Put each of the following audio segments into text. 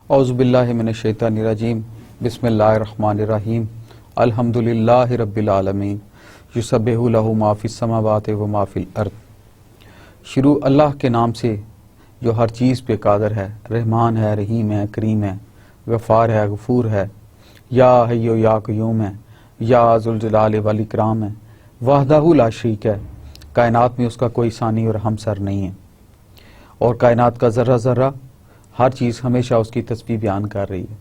औज़ुबिल्लाहि मिनश्शैतानिर्रजीम बिस्मिल्लाहिर्रहमानिर्रहीम अल्हम्दुलिल्लाहि रब्बिल आलमीन युसब्बिहु लहु मा फिस समावाति व मा फिल अर्द। शुरू अल्लाह के नाम से जो हर चीज़ पे कादर है, रहमान है, रहीम है, करीम है, गफ़ार है, गफूर है, या हय्यो या क़य्यूम है, या ज़ुल जलाल वल इकराम है, वहदहु ला शरीक है। कायनात में उसका कोई सानी और हमसर नहीं है और कायनात का ज़र्रा ज़र्रा हर चीज़ हमेशा उसकी तस्बीह बयान कर रही है।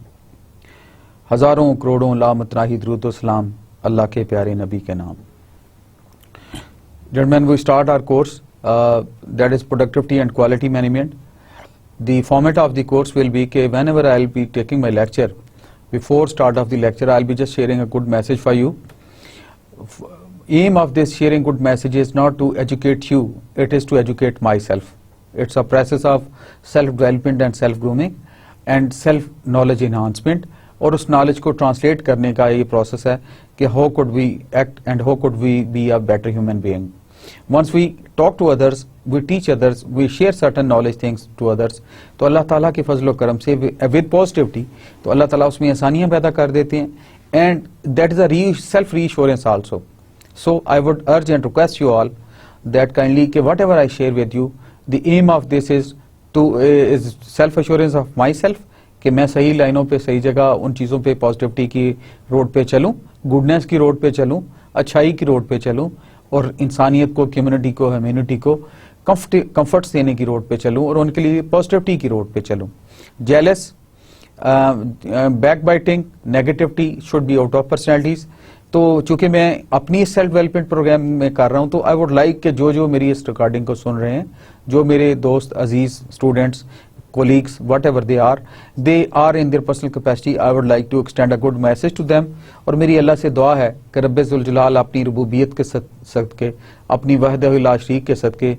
हज़ारों करोड़ों लामतनाही दुरूद व सलाम अल्लाह के प्यारे नबी के नाम। Gentlemen, we start our course that is productivity and quality management. The format of the course will be that whenever I will be taking my lecture, before start of the lecture I will be just sharing a good message for you. Aim of this sharing good message is not to educate you, it is to educate myself. It's a process of self development and self grooming and self knowledge enhancement. और उस knowledge को translate करने का ये process है कि how could we act and how could we be a better human being. Once we talk to others, we teach others, we share certain knowledge things to others, तो अल्लाह ताला के फजल करम से विद पॉजिटिविटी तो अल्लाह ताला उसमें आसानियां पैदा कर देते हैं and that is a self reassurance also. So I would urge and request you all that kindly कि whatever I share with you, the aim of this is self assurance of myself, कि मैं सही लाइनों पे, सही जगह, उन चीज़ों पे, पॉजिटिविटी की रोड पे चलूं, गुडनेस की रोड पे चलूं, अच्छाई की रोड पे चलूं और इंसानियत को, कम्युनिटी को, ह्यूमैनिटी को कंफर्ट्स देने की रोड पे चलूं और उनके लिए पॉजिटिविटी की रोड पे चलूं। Jealous, back biting, negativity should be out of personalities. तो चूंकि मैं अपनी सेल्फ डेवलपमेंट प्रोग्राम में कर रहा हूं तो आई वुड लाइक कि जो मेरी इस रिकॉर्डिंग को सुन रहे हैं, जो मेरे दोस्त, अजीज, students, colleagues, whatever they are in their personal capacity, I would like to extend a good message to them। और मेरी अल्लाह से दुआ है कि रब्बे ज़ुल जलाल अपनी रुबूबियत के सदके, अपनी वहदहु ला शरीक के सदके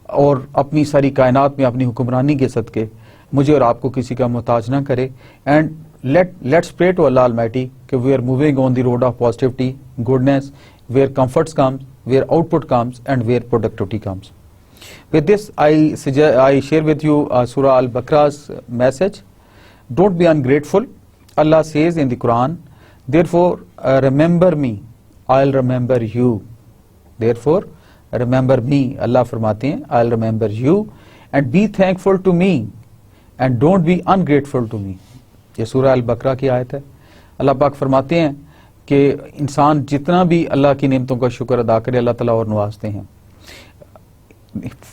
और अपनी सारी कायनात में अपनी हुक्मरानी के सदके मुझे और आपको किसी का मोहताज ना करे। And let's pray to Allah Almighty कि we are moving on the road of positivity, goodness, where comforts comes, where output comes and where productivity comes. With this, I share with you Surah Al-Baqarah's message. Don't be ungrateful. Allah says in the Quran, therefore remember me, I'll remember you. Therefore remember me, Allah फरमाते हैं, I'll remember you and be thankful to me and don't be ungrateful to me. ये सूरह अल-बकरा की आयत है। अल्लाह पाक फरमाते हैं कि इंसान जितना भी अल्लाह की नेमतों का शुक्र अदा करे, अल्लाह ताला और नवाजते हैं।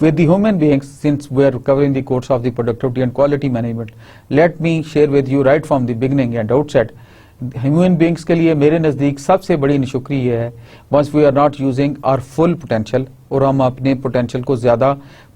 With the human beings, since we are covering the course of the productivity and quality management, let me share with you right from the beginning and outset, human beings के लिए मेरे नज़दीक सबसे बड़ी निशुक्री ये है, once we are not using our full potential, और हम अपने potential को ज़्यादा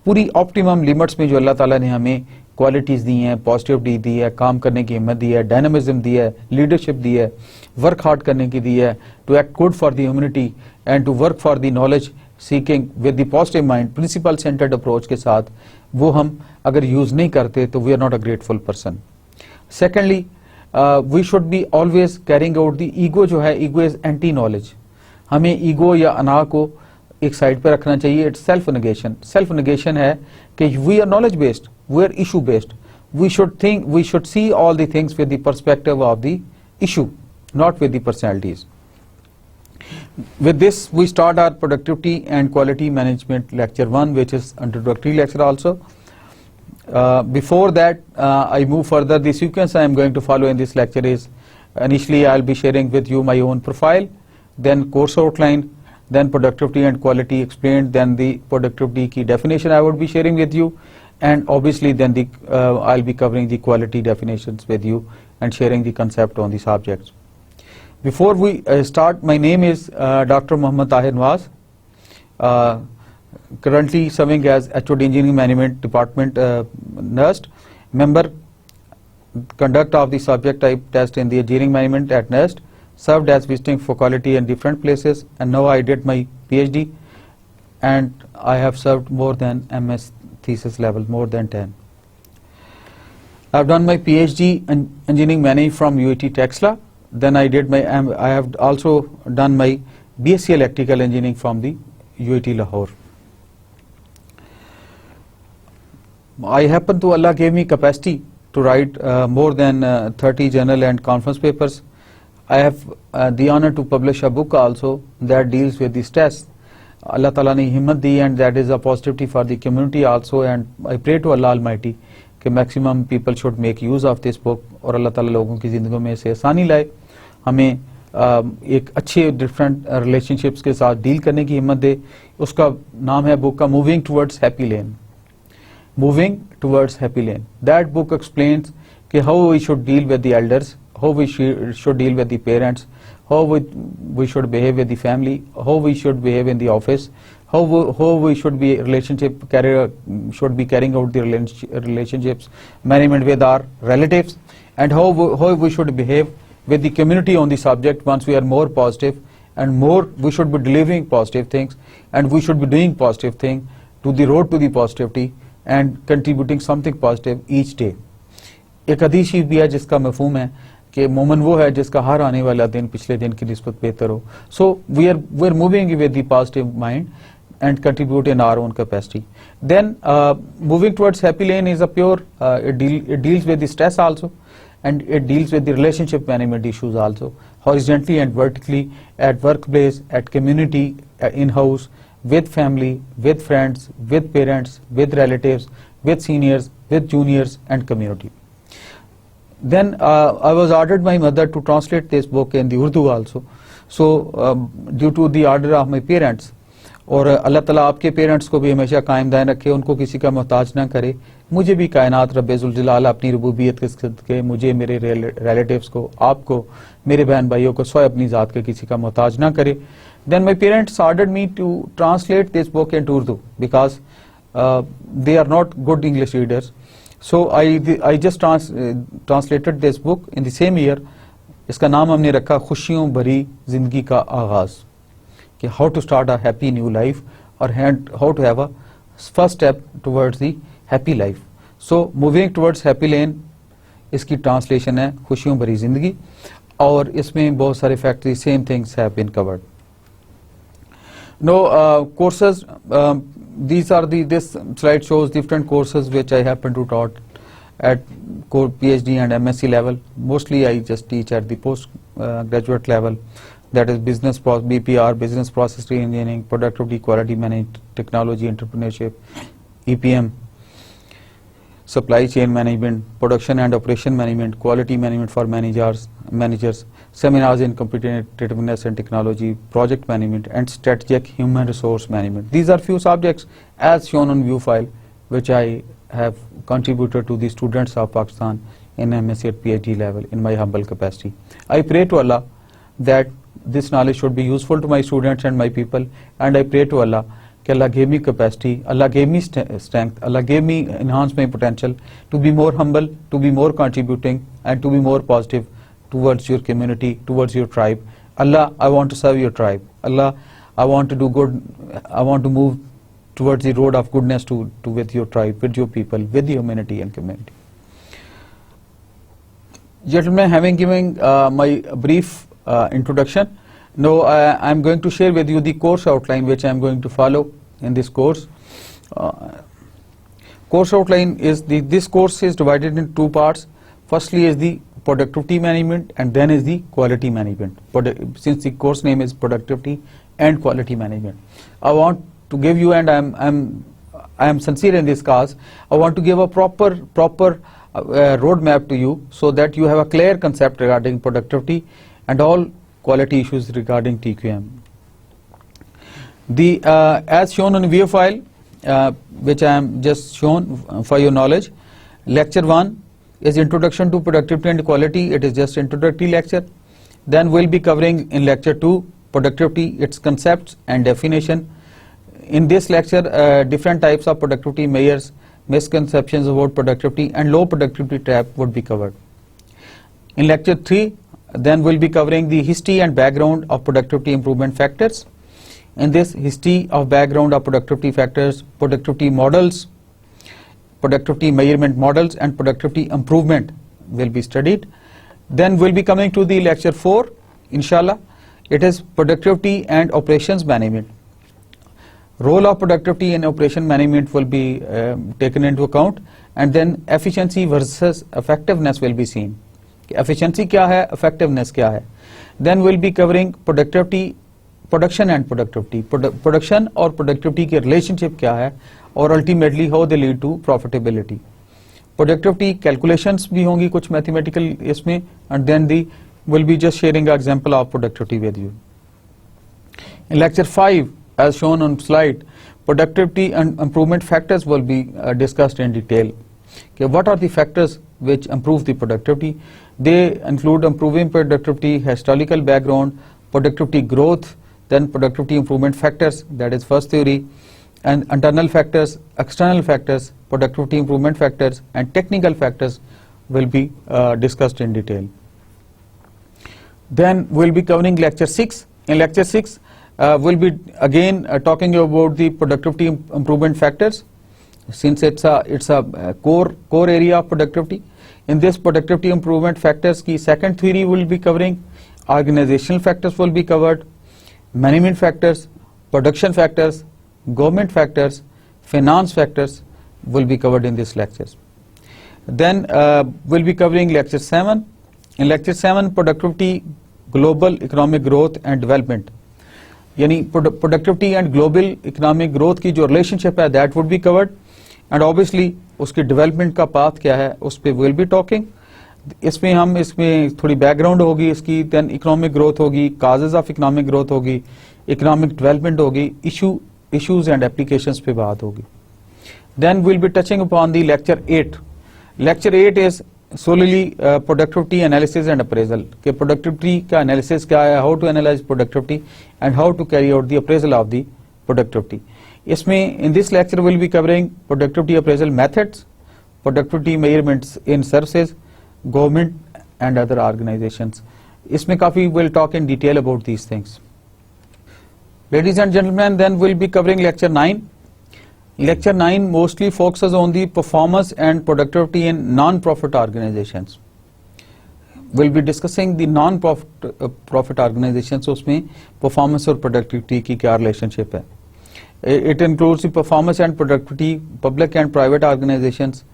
पूरी optimum limits में जो अल्लाह ताला ने हमें क्वालिटीज़ दी हैं, पॉजिटिविटी दी है, काम करने की हिम्मत दी है, डायनामिज्म दी है, लीडरशिप दी है, वर्क हार्ड करने की दी है, to act good for the humanity and to work for the knowledge seeking with the positive mind, principle centred approach के साथ, वो हम अगर यूज नहीं करते तो we are not a grateful person. Secondly, we should be always carrying out the ego. जो है, ईगो इज एंटी नॉलेज। हमें ईगो या अना को एक साइड पर रखना चाहिए। It's self negation. Self negation है कि we are knowledge based, we are issue based. We should see all the things with the perspective of the issue, not with the personalities. With this, we start our productivity and quality management lecture 1, which is introductory lecture also. Before that, I move further. The sequence I am going to follow in this lecture is, initially I will be sharing with you my own profile, then course outline, then productivity and quality explained, then the productivity key definition I would be sharing with you, and obviously then I will be covering the quality definitions with you and sharing the concept on the subjects. Before we start, my name is Dr. Muhammad Tahir Nawaz, currently serving as HOD Engineering Management Department NERST, member, conduct of the subject type test in the engineering management at NERST, served as visiting faculty in different places, and now I did my PhD and I have served more than MS thesis level, more than 10. I have done my PhD in engineering management from UIT Texla. Then I have also done my BSc Electrical Engineering from the UIT Lahore. I happen to, Allah gave me capacity to write more than 30 journal and conference papers. I have the honor to publish a book also that deals with the stress. Allah Ta'ala ne himmat di, and that is a positivity for the community also, and I pray to Allah Almighty कि maximum people should make use of this book और अल्लाह ताला लोगों की ज़िंदगी में से आसानी लाए, हमें एक अच्छे डिफरेंट रिलेशनशिप्स के साथ डील करने की हिम्मत दे. उसका नाम है बुक का moving towards happy lane. Moving towards happy lane. That book explains कि how we should deal with the elders, how we should deal with the parents, how we should behave with the family, how we should behave in the office, how we should be should be carrying out the relationships management with our relatives, and how we should behave with the community on the subject. Once we are more positive and more, we should be delivering positive things, and we should be doing positive things to the road to the positivity and contributing something positive each day. एक हदीस भी है जिसका मफहूम है कि मोमिन वो है जिसका हर आने वाला दिन पिछले दिन की निस्बत बेहतर हो. So we are moving with the positive mind and contribute in our own capacity. Then moving towards happy lane is a pure, it deals with the stress also, and it deals with the relationship management issues also, horizontally and vertically, at workplace, at community, in-house, with family, with friends, with parents, with relatives, with seniors, with juniors and community. Then I was ordered by mother to translate this book in the Urdu also. So due to the order of my parents, और अल्लाह ताला आपके parents को भी हमेशा कायम दायम रखे, उनको किसी का मोहताज ना करे. मुझे भी कायनात रब्बे ज़ुल जलाल अपनी रबूबियत के सदक़े मुझे, मेरे रिलेटिव्स को, आपको, मेरे बहन भाइयों को स्वयं अपनी ज़ात के किसी का मोहताज ना करे. Then my parents ordered me to translate this book in Urdu because they are not good English readers. So I just translated this book in the same year. इसका नाम हमने रखा खुशियों भरी जिंदगी का आगाज़, कि how to start a happy new life or how to have a first step towards the happy life. So moving towards happy lane इसकी ट्रांसलेशन है खुशियों भरी जिंदगी, और इसमें बहुत सारे factory same things have been covered. No courses, this slide shows different courses which I happen to taught at PhD and MSc level. Mostly I just teach at the postgraduate level. That is business BPR, business process engineering, productivity, quality management, technology, entrepreneurship, EPM, supply chain management, production and operation management, quality management for managers, seminars in competitiveness and technology, project management, and strategic human resource management. These are few subjects as shown on view file, which I have contributed to the students of Pakistan in MSc at PhD level in my humble capacity. I pray to Allah that this knowledge should be useful to my students and my people, and I pray to Allah that Allah gave me capacity, Allah gave me strength, Allah gave me enhanced my potential to be more humble, to be more contributing, and to be more positive towards your community, towards your tribe. Allah, I want to serve your tribe. Allah, I want to do good, I want to move towards the road of goodness to with your tribe, with your people, with the humanity and community. Gentlemen, having given my brief introduction, now I am going to share with you the course outline which I am going to follow in this course. Course outline is this course is divided in two parts. Firstly is the productivity management, and then is the quality management. Since the course name is productivity and quality management, I want to give you, and I am sincere in this cause, I want to give a proper roadmap to you so that you have a clear concept regarding productivity and all quality issues regarding TQM. As shown on view file, which I am just shown for your knowledge, lecture 1 is introduction to productivity and quality. It is just introductory lecture. Then we'll be covering in lecture 2 productivity, its concepts and definition. In this lecture, different types of productivity measures, misconceptions about productivity, and low productivity trap would be covered. In lecture 3, then we'll be covering the history and background of productivity improvement factors. In this history of background of productivity factors, productivity models, productivity measurement models, and productivity improvement will be studied. Then we'll be coming to the lecture 4, inshallah. It is productivity and operations management. Role of productivity in operation management will be taken into account, and then efficiency versus effectiveness will be seen. Efficiency क्या है, effectiveness क्या है. Then we'll be covering productivity, production and productivity. Production और productivity के relationship क्या है और ultimately how they lead to profitability. Productivity calculations भी होंगी कुछ mathematical इसमें, and then we'll be just sharing an example of productivity with you. In lecture 5, as shown on slide, productivity and improvement factors will be discussed in detail. Okay, what are the factors which improve the productivity? They include improving productivity, historical background, productivity growth, then productivity improvement factors, that is first theory, and internal factors, external factors, productivity improvement factors, and technical factors will be discussed in detail. Then we'll be covering lecture 6. In lecture 6, we'll be again talking about the productivity improvement factors, since it's a core area of productivity. In this productivity improvement factors की second theory will be covering, organizational factors will be covered, management factors, production factors, government factors, finance factors will be covered in these lectures. Then we'll be covering lecture 7. In lecture 7, productivity, global economic growth and development. यानी productivity and global economic growth की जो relationship है that would be covered, and obviously उसकी development का path क्या है उस पे we'll be talking. इसमें थोड़ी background होगी इसकी, then economic growth होगी, causes of economic growth होगी, economic development होगी, issues and applications पे बात होगी. Then we'll be touching upon the lecture 8. Lecture 8 is solely productivity analysis and appraisal. कि productivity का analysis क्या है, how to analyze productivity and how to carry out the appraisal of the productivity. इसमें in this lecture we'll be covering productivity appraisal methods, productivity measurements in services, government and other organizations. इसमें काफी we'll talk in detail about these things. Ladies and gentlemen, then we'll be covering lecture 9. Lecture 9 mostly focuses on the performance and productivity in non-profit organizations. We'll be discussing the non-profit organizations, उसमें performance और productivity की क्या relationship है. It includes the performance and productivity, public and private organizations,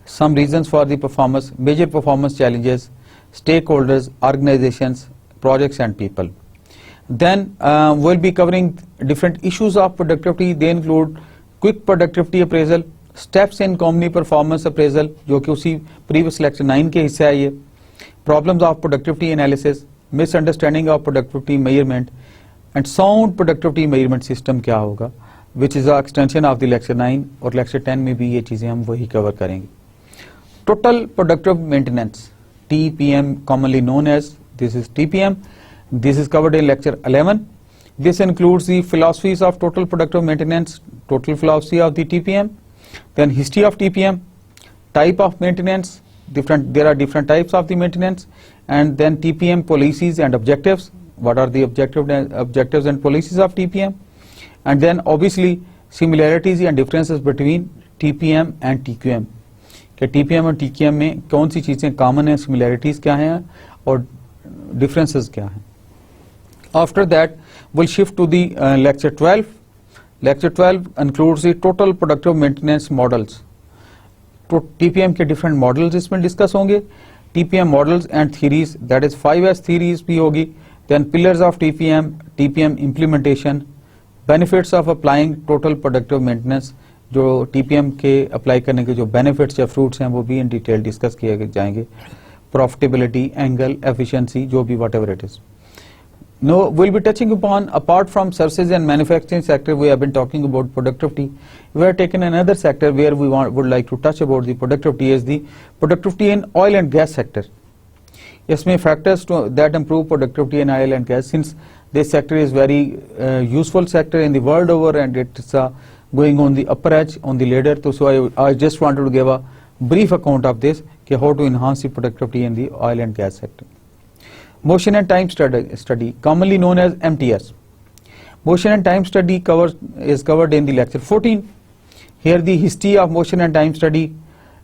some reasons for the performance, major performance challenges, stakeholders, organizations, projects and people. Then we'll be covering different issues of productivity. They include quick productivity appraisal, steps in company performance appraisal, जो कि उसी previous lecture 9 के हिस्सा है ये, problems of productivity analysis, misunderstanding of productivity measurement, and sound productivity measurement system क्या होगा, which is a extension of the lecture 9, और lecture 10 में भी ये चीजें हम वही cover करेंगे. Total productive maintenance, TPM, commonly known as, this is TPM. This is covered in lecture 11. This includes the philosophies of total productive maintenance, total philosophy of the TPM, then history of TPM, type of maintenance, there are different types of the maintenance, and then TPM policies and objectives, what are the objectives and policies of TPM, and then obviously similarities and differences between TPM and TQM. कि TPM और TQM में कौन सी चीजें common हैं, similarities क्या हैं और differences क्या हैं. After that, we'll shift to the lecture 12. Lecture 12 includes the total productive maintenance models. तो TPM के different models इसमें discuss होंगे. TPM models and theories, that is 5S theories भी होगी. Then pillars of TPM, TPM implementation, benefits of applying total productive maintenance, जो TPM के apply करने के जो benefits या fruits हैं वो भी in detail discuss किए जाएंगे. Profitability, angle, efficiency, जो भी whatever it is. Now we'll be touching upon, apart from services and manufacturing sector, we have been talking about productivity. We have taken another sector where we would like to touch about the productivity is the productivity in oil and gas sector. इसमें factors that improve productivity in oil and gas, since this sector is very useful sector in the world over and it's going on the upper edge on the ladder. So I just wanted to give a brief account of this, how to enhance the productivity in the oil and gas sector. Motion and time study, commonly known as MTS. Motion and time study is covered in the lecture 14. Here the history of motion and time study,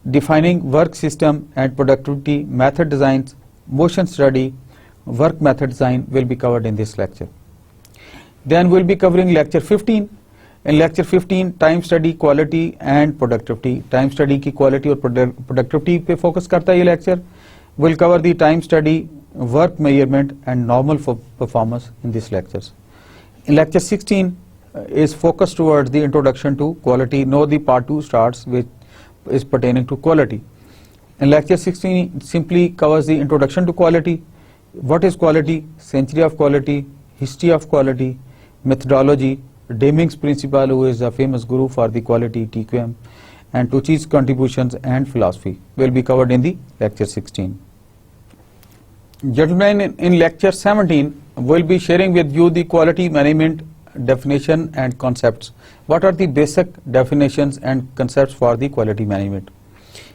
defining work system and productivity, method designs, motion study, work method design will be covered in this lecture. Then we'll be covering lecture 15. In lecture 15 time study quality and productivity, time study की quality और productivity पे focus करता है ये lecture. Will cover the time study, work measurement and normal performance in this lectures. In lecture 16 is focused towards the introduction to quality. Now the part 2 starts, which is pertaining to quality. In lecture 16 simply covers the introduction to quality. What is quality? Century of quality, history of quality, methodology, Deming's principle, who is a famous guru for the quality TQM, and Tucci's contributions and philosophy will be covered in the lecture 16. Gentlemen, in lecture 17 we'll be sharing with you the quality management definition and concepts. What are the basic definitions and concepts for the quality management?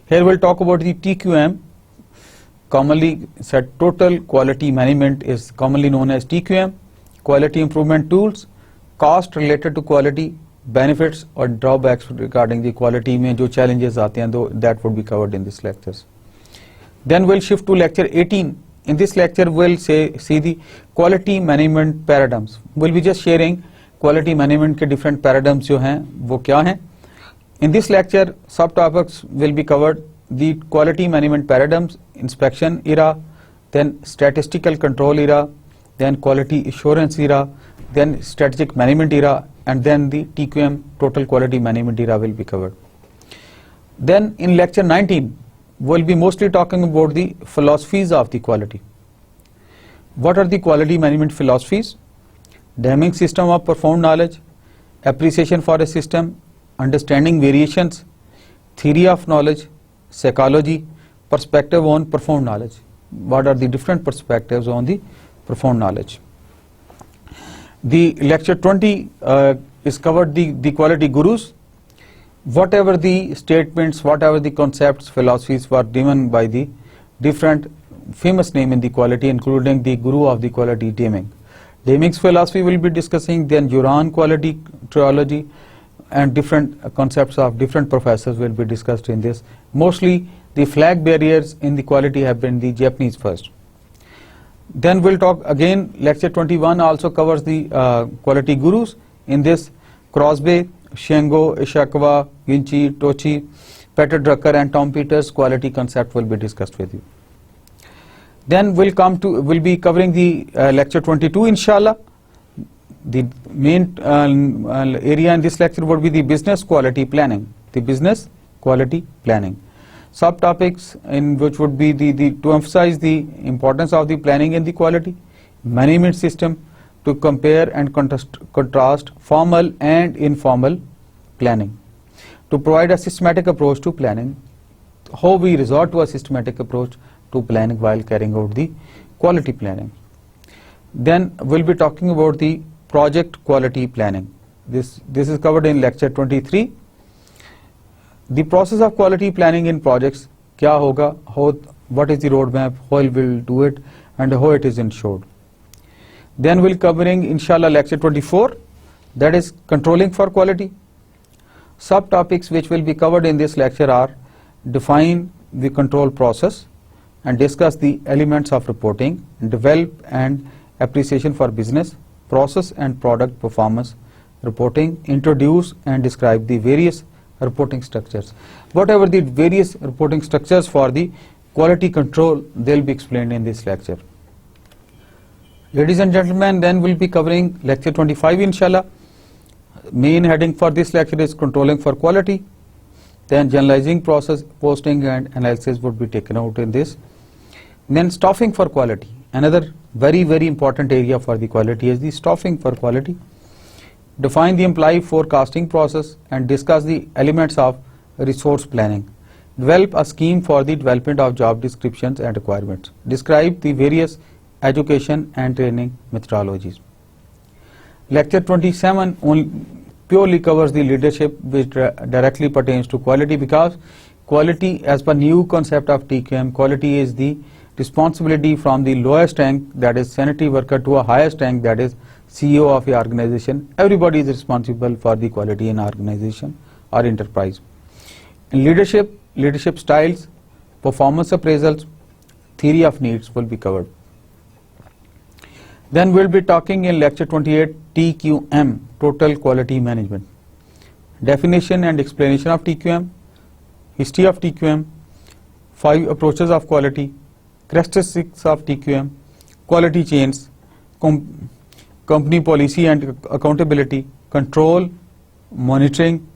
Here we'll talk about the TQM, commonly said total quality management is commonly known as TQM, quality improvement tools, cost related to quality, benefits or drawbacks regarding the quality में जो challenges आते हैं, though that would be covered in this lectures. Then we'll shift to lecture 18. In this lecture we'll see the quality management paradigms. We'll be just sharing quality management के different paradigms जो हैं वो क्या हैं. In this lecture subtopics will be covered: the quality management paradigms, inspection era, then statistical control era, then quality assurance era, then strategic management era, and then the TQM, total quality management era will be covered. Then in lecture 19 we'll be mostly talking about the philosophies of the quality. What are the quality management philosophies? Deming's system of profound knowledge, appreciation for a system, understanding variations, theory of knowledge, psychology, perspective on profound knowledge. What are the different perspectives on the profound knowledge? The lecture 20 is covered the quality gurus. Whatever the statements, whatever the concepts, philosophies were given by the different famous name in the quality, including the guru of the quality, Deming. Deming's philosophy will be discussing, then Juran quality trilogy and different concepts of different professors will be discussed in this. Mostly the flag bearers in the quality have been the Japanese first. Then we'll talk again, lecture 21 also covers the quality gurus. In this, Crosby, Shengo, Ishikawa, Ginchi, Tochi, Peter Drucker and Tom Peters quality concept will be discussed with you. Then we'll be covering the lecture 22 inshallah. The main area in this lecture would be the business quality planning. The business quality planning. Subtopics in which would be to emphasize the importance of the planning in the quality management system, to compare and contrast formal and informal planning, to provide a systematic approach to planning, how we resort to a systematic approach to planning while carrying out the quality planning. Then we'll be talking about the project quality planning. This is covered in lecture 23. The process of quality planning in projects, क्या होगा, what is the roadmap, how we'll do it, and how it is ensured. Then we'll covering inshallah lecture 24, that is controlling for quality. Subtopics which will be covered in this lecture are define the control process and discuss the elements of reporting, develop and appreciation for business, process and product performance reporting, introduce and describe the various reporting structures. Whatever the various reporting structures for the quality control, they'll be explained in this lecture. Ladies and gentlemen, then we'll be covering lecture 25 inshallah. Main heading for this lecture is controlling for quality. Then generalizing process, posting and analysis would be taken out in this. Then staffing for quality. Another very important area for the quality is the staffing for quality. Define the employee forecasting process and discuss the elements of resource planning. Develop a scheme for the development of job descriptions and requirements. Describe the various education and training methodologies. Lecture 27 purely covers the leadership, which directly pertains to quality, because quality, as per new concept of TQM, quality is the responsibility from the lowest rank, that is sanitary worker, to a highest rank, that is CEO of the organization. Everybody is responsible for the quality in organization or enterprise. In leadership styles, performance appraisals, theory of needs will be covered. Then we'll be talking in lecture 28 TQM, total quality management. definition and explanation of TQM, history of TQM, 5 approaches of quality, characteristics of TQM, quality chains, company policy and accountability, control, monitoring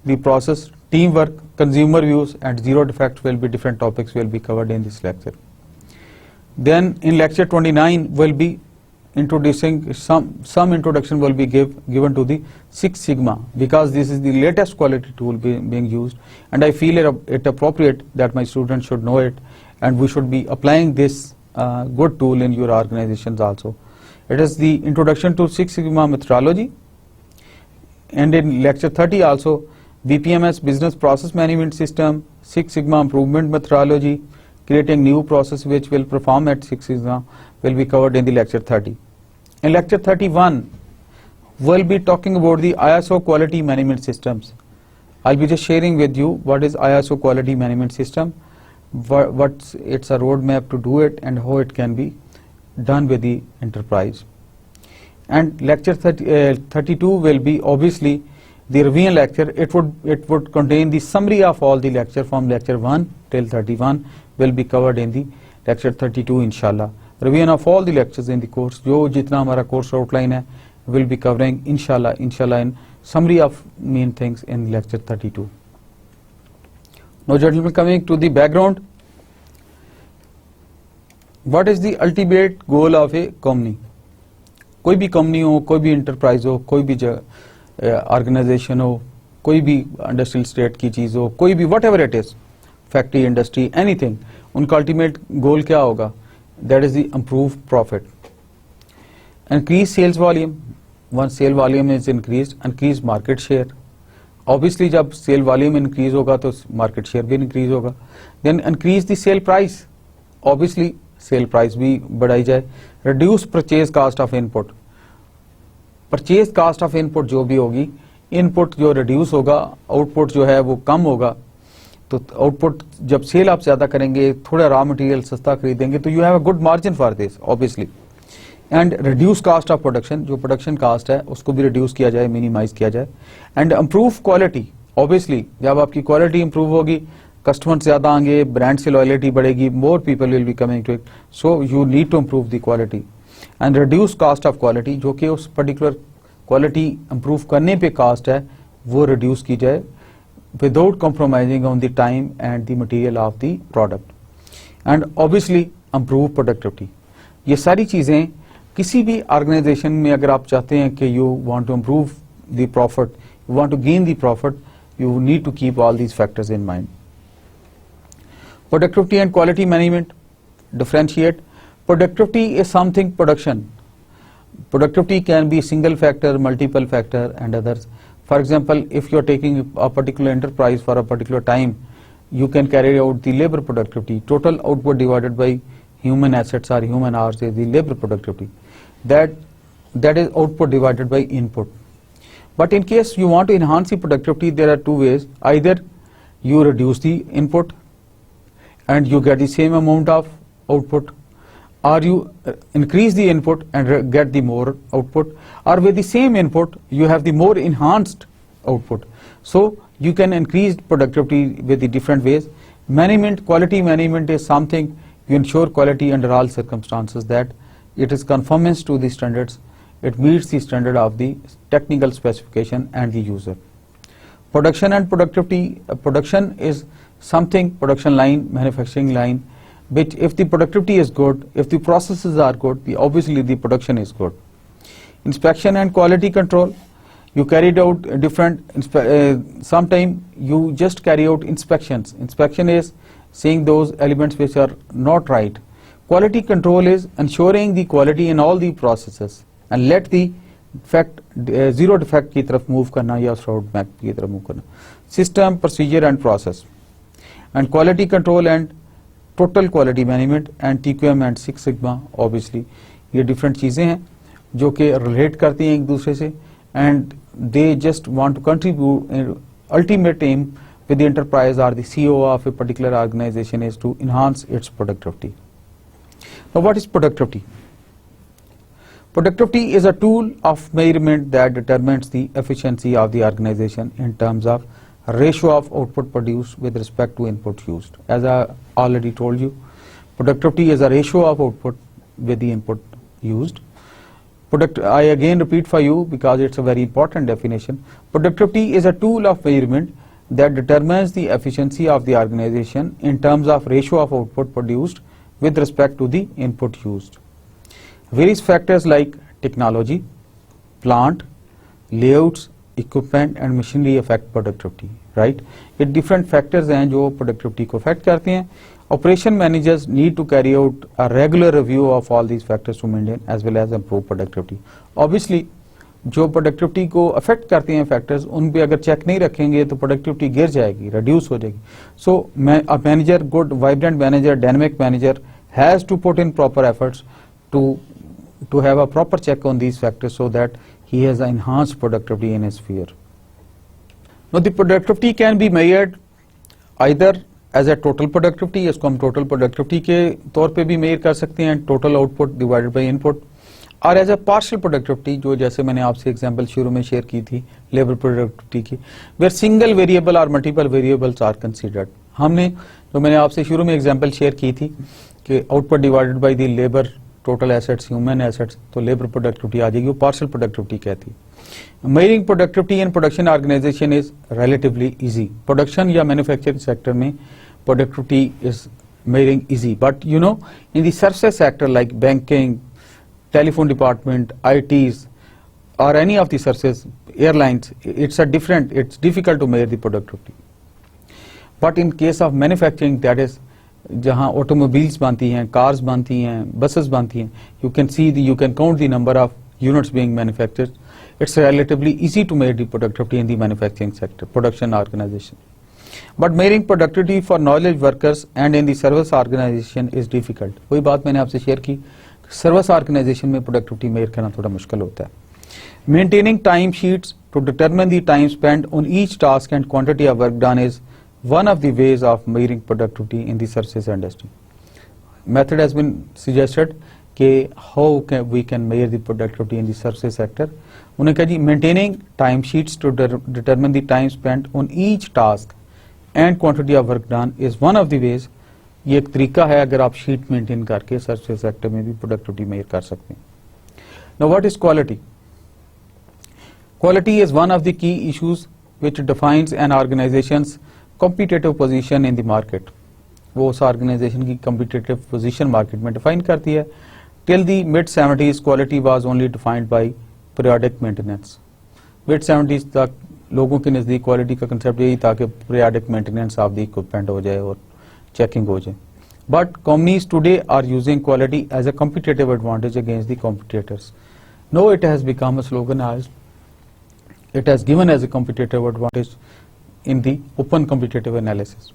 the process, teamwork, consumer views, and zero defects will be different topics will be covered in this lecture. Then in lecture 29 will be introducing some introduction will be given to the Six Sigma, because this is the latest quality tool being used, and I feel it appropriate that my students should know it, and we should be applying this good tool in your organizations also. It is the introduction to Six Sigma methodology, and in lecture 30 also BPMS, business process management system, Six Sigma improvement methodology, creating new process which will perform at Six Sigma will be covered in the lecture 30. In lecture 31 we'll be talking about the ISO quality management systems. I'll be just sharing with you what is ISO quality management system, what's it's a roadmap to do it, and how it can be done with the enterprise. And lecture 32 will be obviously the revision lecture. It would contain the summary of all the lecture from lecture 1 till 31 will be covered in the lecture 32 inshallah. Revision of all the lectures in the course, जो जितना हमारा course outline है, will be covering inshallah in summary of main things in lecture 32. Now gentlemen, coming to the background, what is the ultimate goal of a company? कोई भी company हो, कोई भी enterprise हो, कोई भी organization हो, कोई भी industrial state की चीज हो, कोई भी whatever it is, factory, industry, anything, उनका ultimate goal क्या होगा? That is the improved profit. Increase sales volume. Once sale volume is increased, increase market share. Obviously जब sale volume increase होगा तो market share भी increase होगा. Then increase the sale price. Obviously sale price भी बढ़ाई जाए. Reduce purchase cost of input. Purchase cost of input जो भी होगी, input जो reduce होगा, output जो है वो कम होगा. तो आउटपुट जब सेल आप ज्यादा करेंगे, थोड़ा रॉ मटेरियल सस्ता खरीदेंगे, तो you have a good margin for this obviously. And reduce cost of production, जो प्रोडक्शन कास्ट है उसको भी रिड्यूस किया जाए, मिनिमाइज किया जाए. And improve quality. ऑब्वियसली जब आपकी क्वालिटी इंप्रूव होगी, कस्टमर ज्यादा आएंगे, ब्रांड से लॉयल्टी बढ़ेगी, more people will be coming to it, so you need to improve the quality. And reduce cost of quality, जो कि उस पर्टिकुलर क्वालिटी इंप्रूव करने पे कास्ट है वो रिड्यूस की जाए, without compromising on the time and the material of the product. And obviously improve productivity. ये सारी चीजें किसी भी organization में अगर आप चाहते हैं कि you want to improve the profit, you want to gain the profit, you need to keep all these factors in mind. Productivity and quality management. Differentiate. Productivity is something production. Productivity can be single factor, multiple factor, and others. For example, if you are taking a particular enterprise for a particular time, you can carry out the labor productivity. Total output divided by human assets or human hours is the labor productivity. That is output divided by input. But in case you want to enhance the productivity, there are two ways. Either you reduce the input and you get the same amount of output, or you increase the input and get the more output, or with the same input you have the more enhanced output. So you can increase productivity with the different ways. Management, quality management is something you ensure quality under all circumstances, that it is conformance to the standards, it meets the standard of the technical specification and the user. Production and productivity. Production is something, production line, manufacturing line, which if the productivity is good, if the processes are good, obviously the production is good. Inspection and quality control. You carried out different, sometime you just carry out inspections. Inspection is seeing those elements which are not right. Quality control is ensuring the quality in all the processes and let the zero defect की तरफ move करना या road map की तरफ move करना. System, procedure and process. And quality control and total quality management and TQM and Six Sigma, obviously ये different चीजें हैं जो कि relate करती हैं एक दूसरे से, and they just want to contribute. Ultimate aim with the enterprise or the CEO of a particular organization is to enhance its productivity. Now what is productivity? Productivity is a tool of measurement that determines the efficiency of the organization in terms of ratio of output produced with respect to input used. As I already told you, productivity is a ratio of output with the input used. I again repeat for you because it's a very important definition. Productivity is a tool of measurement that determines the efficiency of the organization in terms of ratio of output produced with respect to the input used. Various factors like technology, plant, layouts, equipment and machinery affect productivity, right? ये different factors हैं जो productivity को affect करते हैं. Operation managers need to carry out a regular review of all these factors to maintain as well as improve productivity. Obviously, जो productivity को affect करते हैं factors, उन पे अगर check नहीं रखेंगे तो productivity गिर जाएगी, reduce हो जाएगी. So, a manager, good, vibrant manager, dynamic manager has to put in proper efforts to have a proper check on these factors so that he has enhanced productivity in his sphere. Now, the productivity can be measured either as a total productivity, इसको हम total productivity के तौर पे भी major कर सकते हैं, total output divided by input, और एज ए पार्शियल प्रोडक्टिविटी जो जैसे मैंने आपसे एग्जांपल शुरू में शेयर की थी लेबर प्रोडक्टिविटी की, वेयर सिंगल वेरिएबल और मल्टीपल वेरिएबल्स आर कंसीडर्ड. हमने जो मैंने आपसे शुरू में एग्जांपल शेयर की थी कि output divided by the labour total assets human assets, तो लेबर प्रोडक्टिविटी आ जाएगी, वो पार्शियल प्रोडक्टिविटी कहती है. Measuring productivity in production organisation is relatively easy. Production या मैन्युफैक्चरिंग सेक्टर में productivity is measuring easy, but you know in the services sector like banking, telephone department, ITs or any of the services, airlines, it's difficult to measure the productivity. But in case of manufacturing, that is जहाँ automobiles बनती हैं, cars बनती हैं, buses बनती हैं, you can count the number of units being manufactured. It's relatively easy to measure the productivity in the manufacturing sector, production organization. But measuring productivity for knowledge workers and in the service organization is difficult. वही बात मैंने आपसे share की, service organisation में productivity major करना थोड़ा मुश्किल होता है. Maintaining time sheets to determine the time spent on each task and quantity of work done is one of the ways of measuring productivity in the services industry. Method has been suggested कि how we can measure the productivity in the services sector. उन्होंने कहा जी maintaining time sheets to determine the time spent on each task and quantity of work done is one of the ways. ये एक तरीका है अगर आप sheet maintain करके service sector में भी प्रोडक्टिविटी मेजर कर सकते हैं. Now what is quality? Quality is one of the key issues which defines an organization's competitive position in the market. वो उस ऑर्गेनाइजेशन की competitive position मार्केट में डिफाइन करती है. Till the mid-70s, quality was only defined by periodic maintenance. Mid-70s तक लोगों के नज़दीक क्वालिटी का कंसेप्ट यही था कि periodic maintenance of the equipment हो जाए और चेकिंग हो जाए. But companies today are using quality as a competitive advantage against the competitors. No, it has become a sloganised, it has given as a competitive advantage in the open competitive analysis.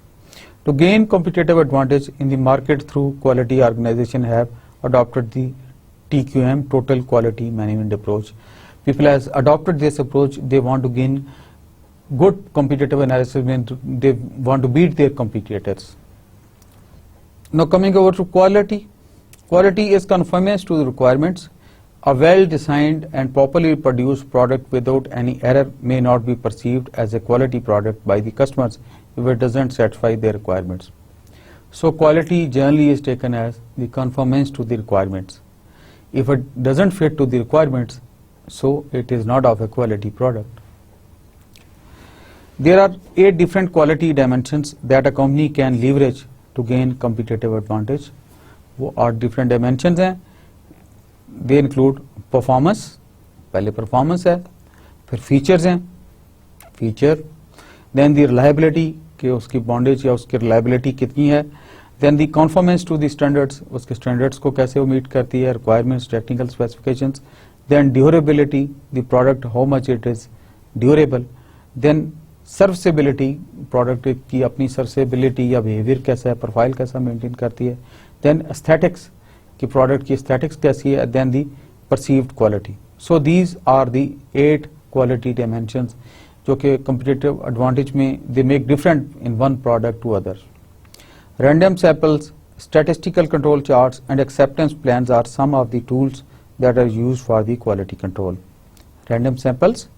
To gain competitive advantage in the market through quality, organization have adopted the TQM, Total Quality Management approach. People has adopted this approach. They want to gain good competitive analysis, they want to beat their competitors. Now coming over to quality. Quality is conformance to the requirements. A well-designed and properly produced product without any error may not be perceived as a quality product by the customers if it doesn't satisfy their requirements. So quality generally is taken as the conformance to the requirements. If it doesn't fit to the requirements, so it is not of a quality product. There are 8 different quality dimensions that a company can leverage to gain competitive advantage. वो 8 different dimensions हैं. They include performance, पहले performance है, फिर features हैं, feature, then the reliability कि उसकी bondage या उसकी reliability कितनी है, then the conformance to the standards, उसके standards को कैसे वो meet करती है, requirements, technical specifications, then durability, the product how much it is durable, then serviceability, product की अपनी सर्विसेबिलिटी या बिहेवियर कैसा है, प्रोफाइल कैसा मेंटेन करती है, देन एस्थेटिक्स कि प्रोडक्ट की एस्थेटिक्स कैसी है, then the perceived quality. So these are the 8 quality dimensions जो कि कॉम्पिटिटिव एडवांटेज में they make different in one product to others. Random samples, statistical control charts and acceptance plans are some of the tools that are used for the quality control. Random samples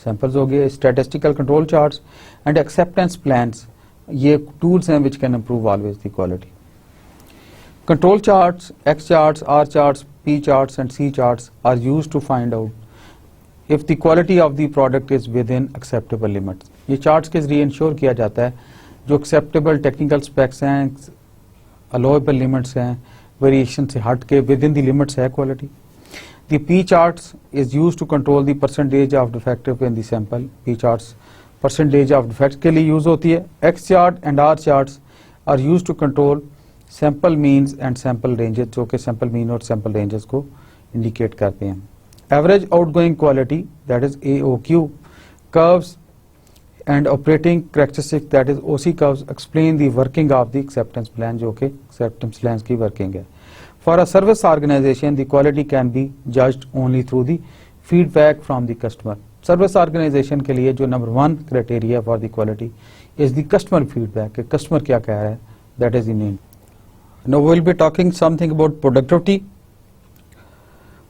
हो गए, statistical control charts and acceptance plans, ये tools हैं which can improve always the quality. Control charts, X charts, R charts, P charts and C charts are used to find out if the quality of the product is within acceptable limits. ये charts के जरिए ensure किया जाता है जो acceptable technical specs हैं, allowable limits हैं, variation से हट के within the limits है quality. The P charts is used to control the percentage of defective in the sample. P charts percentage of defects के लिए use होती है. X chart and R charts are used to control sample means and sample ranges, जो कि sample mean और sample ranges को indicate करते हैं. Average outgoing quality, that is AOQ, curves and operating characteristics, that is OC curves, explain the working of the acceptance plan, जो कि acceptance plans की working है. For a service organization, the quality can be judged only through the feedback from the customer. Service organization के लिए जो number one criteria for the quality is the customer feedback. कि customer क्या कह रहा है, that is the main. Now we will be talking something about productivity.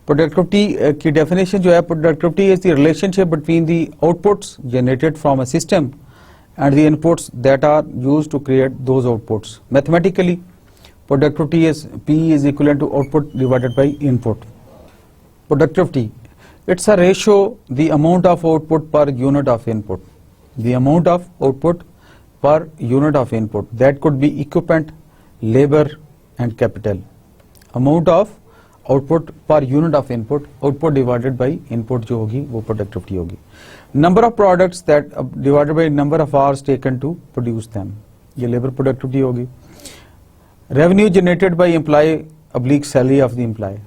Productivity की definition जो है, productivity is the relationship between the outputs generated from a system and the inputs that are used to create those outputs. Mathematically, productivity is P is equivalent to output divided by input. Productivity, it's a ratio, the amount of output per unit of input. The amount of output per unit of input, that could be equipment, labor and capital. Amount of output per unit of input, output divided by input जो होगी वो productivity होगी. Number of products that divided by number of hours taken to produce them, ये labor productivity होगी. Revenue generated by employee oblique salary of the employee,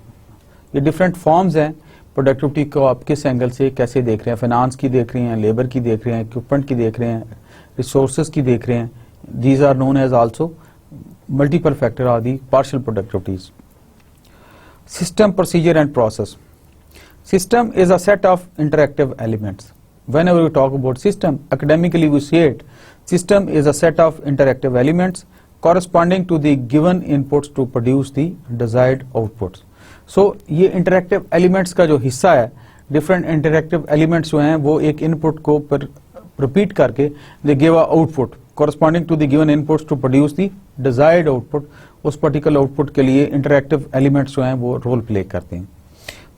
ये different forms हैं. Productivity को आप किस एंगल से कैसे देख रहे हैं, फाइनेंस की देख रहे हैं, लेबर की देख रहे हैं, इक्विपमेंट की देख रहे हैं, रिसोर्सेज की देख रहे हैं. These are known as also multiple factor are the partial productivities. System, procedure and process. System is a set of interactive elements. Whenever we talk about system, academically we say it, system is a set of interactive elements corresponding to the given inputs to produce the desired outputs. So ये interactive elements का जो हिस्सा है, different interactive elements जो हैं वो एक input को repeat करके they give a output corresponding to the given inputs to produce the desired output. उस particular output के लिए interactive elements जो हैं वो role play करते हैं.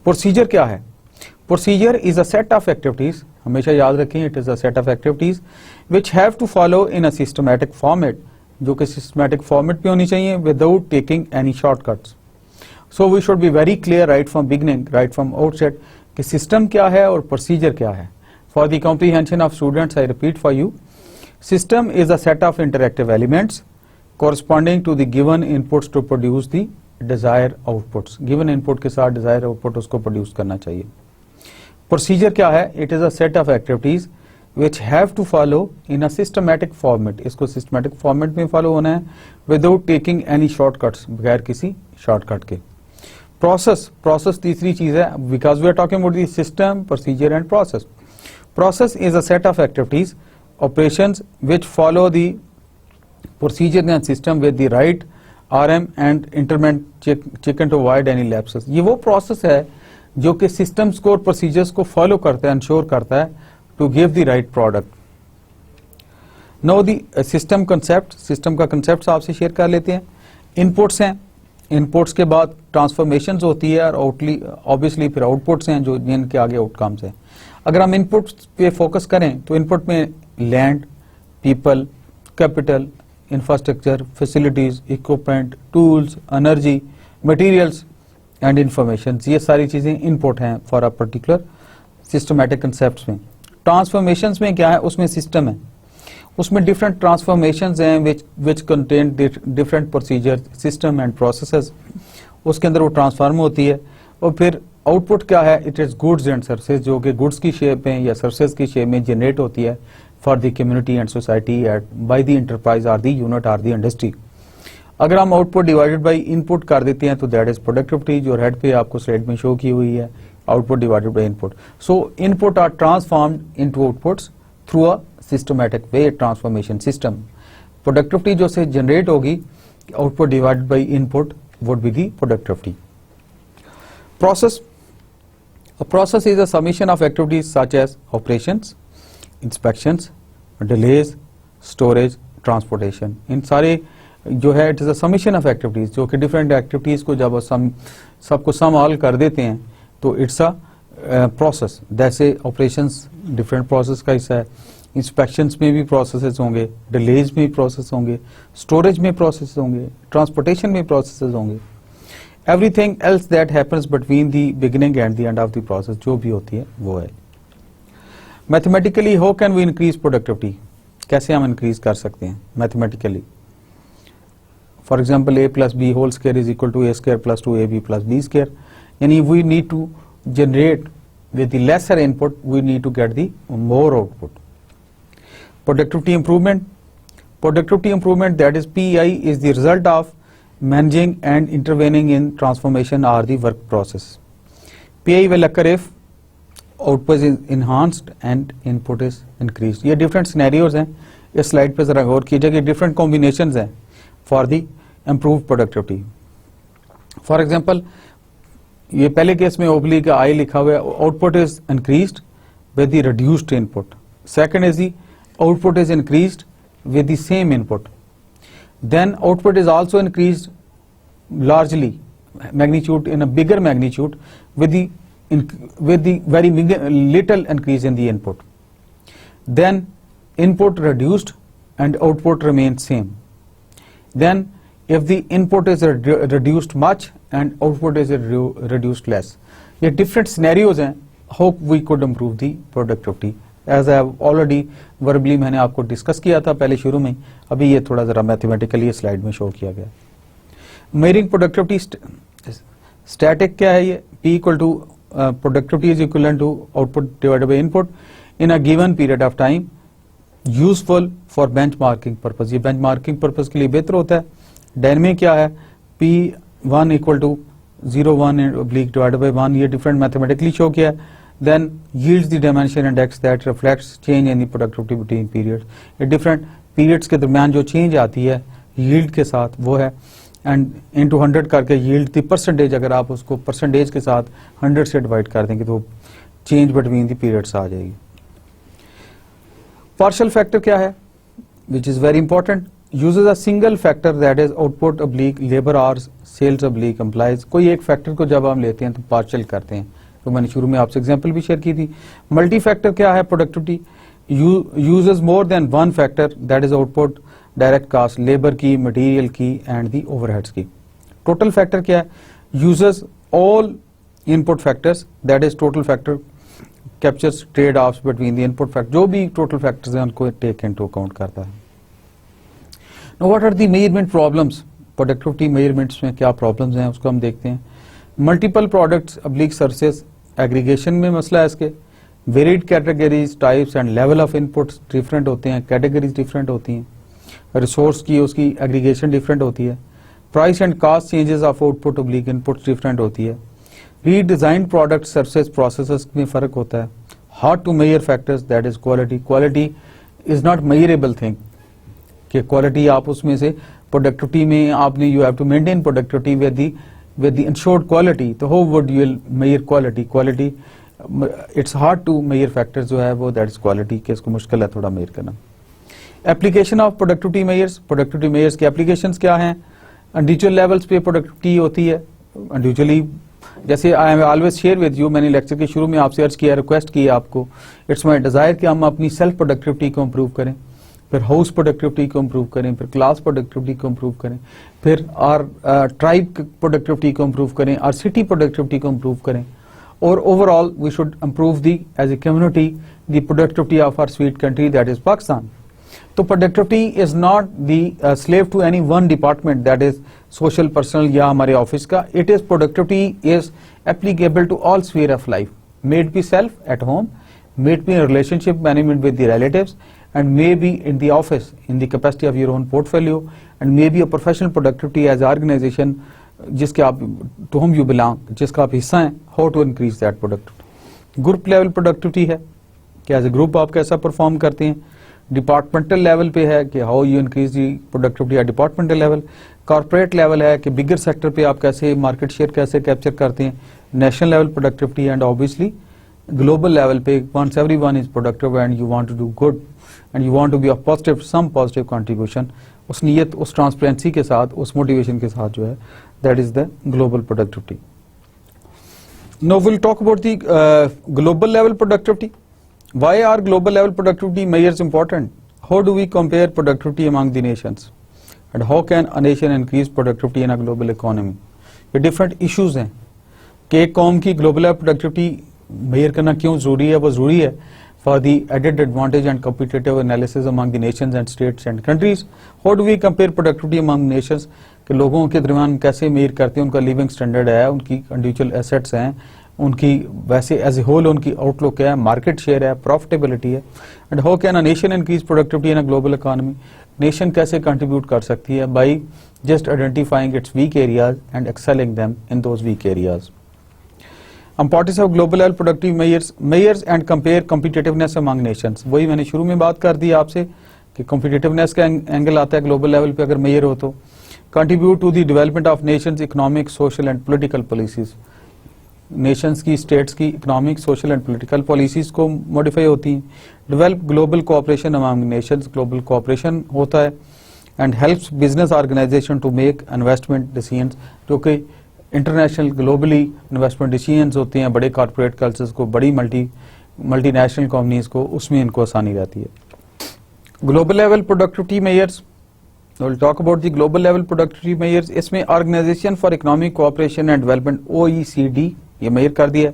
प्रोसीजर क्या है? Procedure is a set of activities, हमेशा याद रखें, it is a set of activities which have to follow in a systematic format, जो कि सिस्टमैटिक फॉर्मेट पे होनी चाहिए without taking any shortcuts. So we should be very clear right from beginning, right from outset कि system क्या है और procedure क्या है. For the comprehension of students I repeat for you, system is a set of interactive elements corresponding to the given inputs to produce the desired outputs. Given input के साथ desired output उसको produce करना चाहिए. Procedure क्या है? It is a set of activities which have to follow in a systematic format. इसको systematic format में follow होना है without taking any shortcuts, बगैर किसी shortcut के. Process तीसरी चीज है, because we are talking about the system, procedure and process. Process is a set of activities, operations which follow the procedure and system with the right RM and interment check to avoid any lapses. ये वो process है जो कि systems को और procedures को follow करता है, ensure करता है to give the right product. Now the system concept, system का concepts आपसे share कर लेते हैं. Inputs हैं, inputs के बाद transformations होती है और obviously फिर outputs हैं जो जिनके आगे outcomes हैं. अगर हम inputs पे focus करें तो input में land, people, capital, infrastructure, facilities, equipment, tools, energy, materials and information, ये सारी चीजें input हैं for a particular systematic concepts में. Transformations में क्या है? उसमें system है, उसमें different transformations हैं which contain different procedures, system and processes. उसके अंदर वो transform होती है और फिर output क्या है? It is goods and services, जो कि goods की shape में या services की shape में generate होती है for the community and society by the enterprise or the unit or the industry. अगर हम output divided by input कर देते हैं तो that is productivity, जो हेड पे आपको स्लाइड में शो की हुई है, output divided by input. So input are transformed into outputs through a systematic way, transformation system. Productivity जो से generate होगी, output divided by input would be the productivity. Process. A process is a summation of activities such as operations, inspections, delays, storage, transportation. इन सारे जो है it is a summation of activities, जो कि different activities को जब सबको सम all कर देते हैं तो इट्स अ प्रोसेस. जैसे ऑपरेशंस डिफरेंट प्रोसेस का हिस्सा है, इंस्पेक्शंस में भी प्रोसेसेस होंगे, डिलेज में भी प्रोसेस होंगे, स्टोरेज में प्रोसेस होंगे, ट्रांसपोर्टेशन में प्रोसेसेस होंगे. Everything else that happens between the beginning and the end of the process जो भी होती है वो है. Mathematically how can we increase productivity, कैसे हम इंक्रीज कर सकते हैं mathematically. For example A plus B whole square is equal to A square plus 2ab plus B square. यानी we need to generate with the lesser input, we need to get the more output. Productivity improvement. Productivity improvement, that is PI, is the result of managing and intervening in transformation or the work process. PI will occur if output is enhanced and input is increased. ये different scenarios हैं, इस slide पे जरा गौर कीजिए कि different combinations हैं for the improved productivity. For example, ये पहले केस में ओब्लिक आई लिखा हुआ है, output is increased with the reduced input. Second is the output is increased with the same input. Then output is also increased largely magnitude in a bigger magnitude with the very little increase in the input. Then input reduced and output remained same. Then if the input is reduced much and output is reduced less. ये different scenarios हैं how we could improve the productivity. As I have already verbally मैंने आपको discuss किया था पहले शुरू में, अभी ये थोड़ा ज़रा mathematically slide में show किया गया. Measuring productivity static क्या है ये? P equal to productivity is equivalent to output divided by input in a given period of time, useful for benchmarking purpose. ये benchmarking purpose के लिए बेहतर होता है. Dynamic क्या है? P1 equal to 0.1 oblique divided by 1, ये different mathematically show किया. Then yields the dimension index that reflects change in the productivity between periods. ये different periods के दरमियान जो change आती है yield के साथ वो है, and into 100 करके yield the percentage, अगर आप उसको percentage के साथ 100 से divide कर देंगे तो change between the periods आ जाएगी. Partial factor क्या है? Which is very important. Uses a single factor, that is output oblique labor hours sales oblique employees. कोई एक factor को जब हम लेते हैं तो partial करते हैं, तो मैंने शुरू में आपसे एग्जांपल भी शेयर की थी. मल्टी फैक्टर क्या है? Productivity uses more than one factor, that is output, direct cost, labour की, मटेरियल की एंड दी ओवरहेड्स की. टोटल फैक्टर क्या है? uses all input factors, that is total factor captures trade offs between the input factor. जो भी total factors हैं उनको take into account करता है. Now what are the measurement problems? Productivity measurements में क्या प्रॉब्लम्स हैं उसको हम देखते हैं. Multiple products oblique services, aggregation में मसला है इसके. Varied categories, types and level of inputs different होते हैं, कैटेगरीज डिफरेंट होती हैं, रिसोर्स की उसकी एग्रीगेशन डिफरेंट होती है. Price and cost changes of output oblique inputs different होती है. रीडिजाइन प्रोडक्ट सर्विसेज प्रोसेसेस में फर्क होता है. Hard to measure factors, that is quality. Quality is not measurable thing कि क्वालिटी आप उसमें से प्रोडक्टिविटी में आपने you have to maintain productivity with the ensured quality, तो how would you measure quality? It's hard to measure factors जो है वो, that is quality, के इसको मुश्किल है थोड़ा measure करना. Application of productivity measures के applications क्या हैं? Individual levels पे productivity होती है. Individually जैसे I am always share with you, मैंने लेक्चर के शुरू में आपसे अर्ज किया, रिक्वेस्ट की आपको, इट्स माई डिजायर कि हम अपनी सेल्फ प्रोडक्टिविटी को इम्प्रूव करें, फिर हाउस प्रोडक्टिविटी को इम्प्रूव करें, फिर क्लास प्रोडक्टिविटी को इम्प्रूव करें, फिर और ट्राइब प्रोडक्टिविटी को इम्प्रूव करें, और सिटी प्रोडक्टिविटी को इम्प्रूव करें, और overall we should improve the as a community the productivity of our sweet country, that is Pakistan. तो productivity is not the slave to any one department, that is social, personal या हमारे office का. It is productivity is applicable to all sphere of life. May it be self at home, may it be in relationship management with the relatives, and may be in the office in the capacity of your own portfolio, and may be a professional productivity as organization जिसके आप to whom you belong, जिसका आप हिस्सा हैं. how to increase that productivity. group level productivity है कि as a group आप कैसा परफॉर्म करते हैं. डिपार्टमेंटल लेवल पे है कि how you increase the productivity at departmental level, corporate level है कि बिगर सेक्टर पे आप कैसे मार्केट शेयर कैसे कैप्चर करते हैं, national level productivity, and obviously global level पे once everyone is productive and you want to do good and you want to be a positive some positive contribution, उस नीयत उस ट्रांसपेरेंसी के साथ उस मोटिवेशन के साथ जो है that is the global productivity. Now we'll talk about the global level productivity. Why are global level productivity measures important? How do we compare productivity among the nations? And how can a nation increase productivity in a global economy? ये different issues हैं कि एक कौम की global level productivity measure करना क्यों जरूरी है. वो जरूरी है for the added advantage and competitive analysis among the nations and states and countries. How do we compare productivity among nations? कि लोगों के दरमियान कैसे मेजर करते हैं, उनका लिविंग स्टैंडर्ड है, उनकी इंडिविजुअल एसेट्स हैं, उनकी वैसे एज ए होल उनकी आउटलुक है, मार्केट शेयर है, प्रॉफिटेबिलिटी है. And how can a nation increase productivity in a global economy? Nation कैसे कंट्रीब्यूट कर सकती है by just identifying it's weak areas and excelling them in those weak areas. Importance of global level productive measures and compare competitiveness among nations. वही मैंने शुरू में बात कर दी आपसे कि competitiveness का एंगल आता है ग्लोबल लेवल पे अगर मेजर हो तो. Contribute to the development of nations economic, social and political policies. Nations की स्टेट्स की economic, social and political policies को मॉडिफाई होती हैं. Develop global cooperation among nations, global cooperation होता है. And helps business organisation to make investment decisions, जो कि international globally investment decisions होते हैं बड़े कॉर्पोरेट कल्चर्स को, बड़ी मल्टीनेशनल कंपनीज को, उसमें इनको आसानी रहती है. Global level productivity measures, we'll talk about the global level productivity measures. इसमें organisation for economic cooperation and development OECD ये मेजर कर दिया.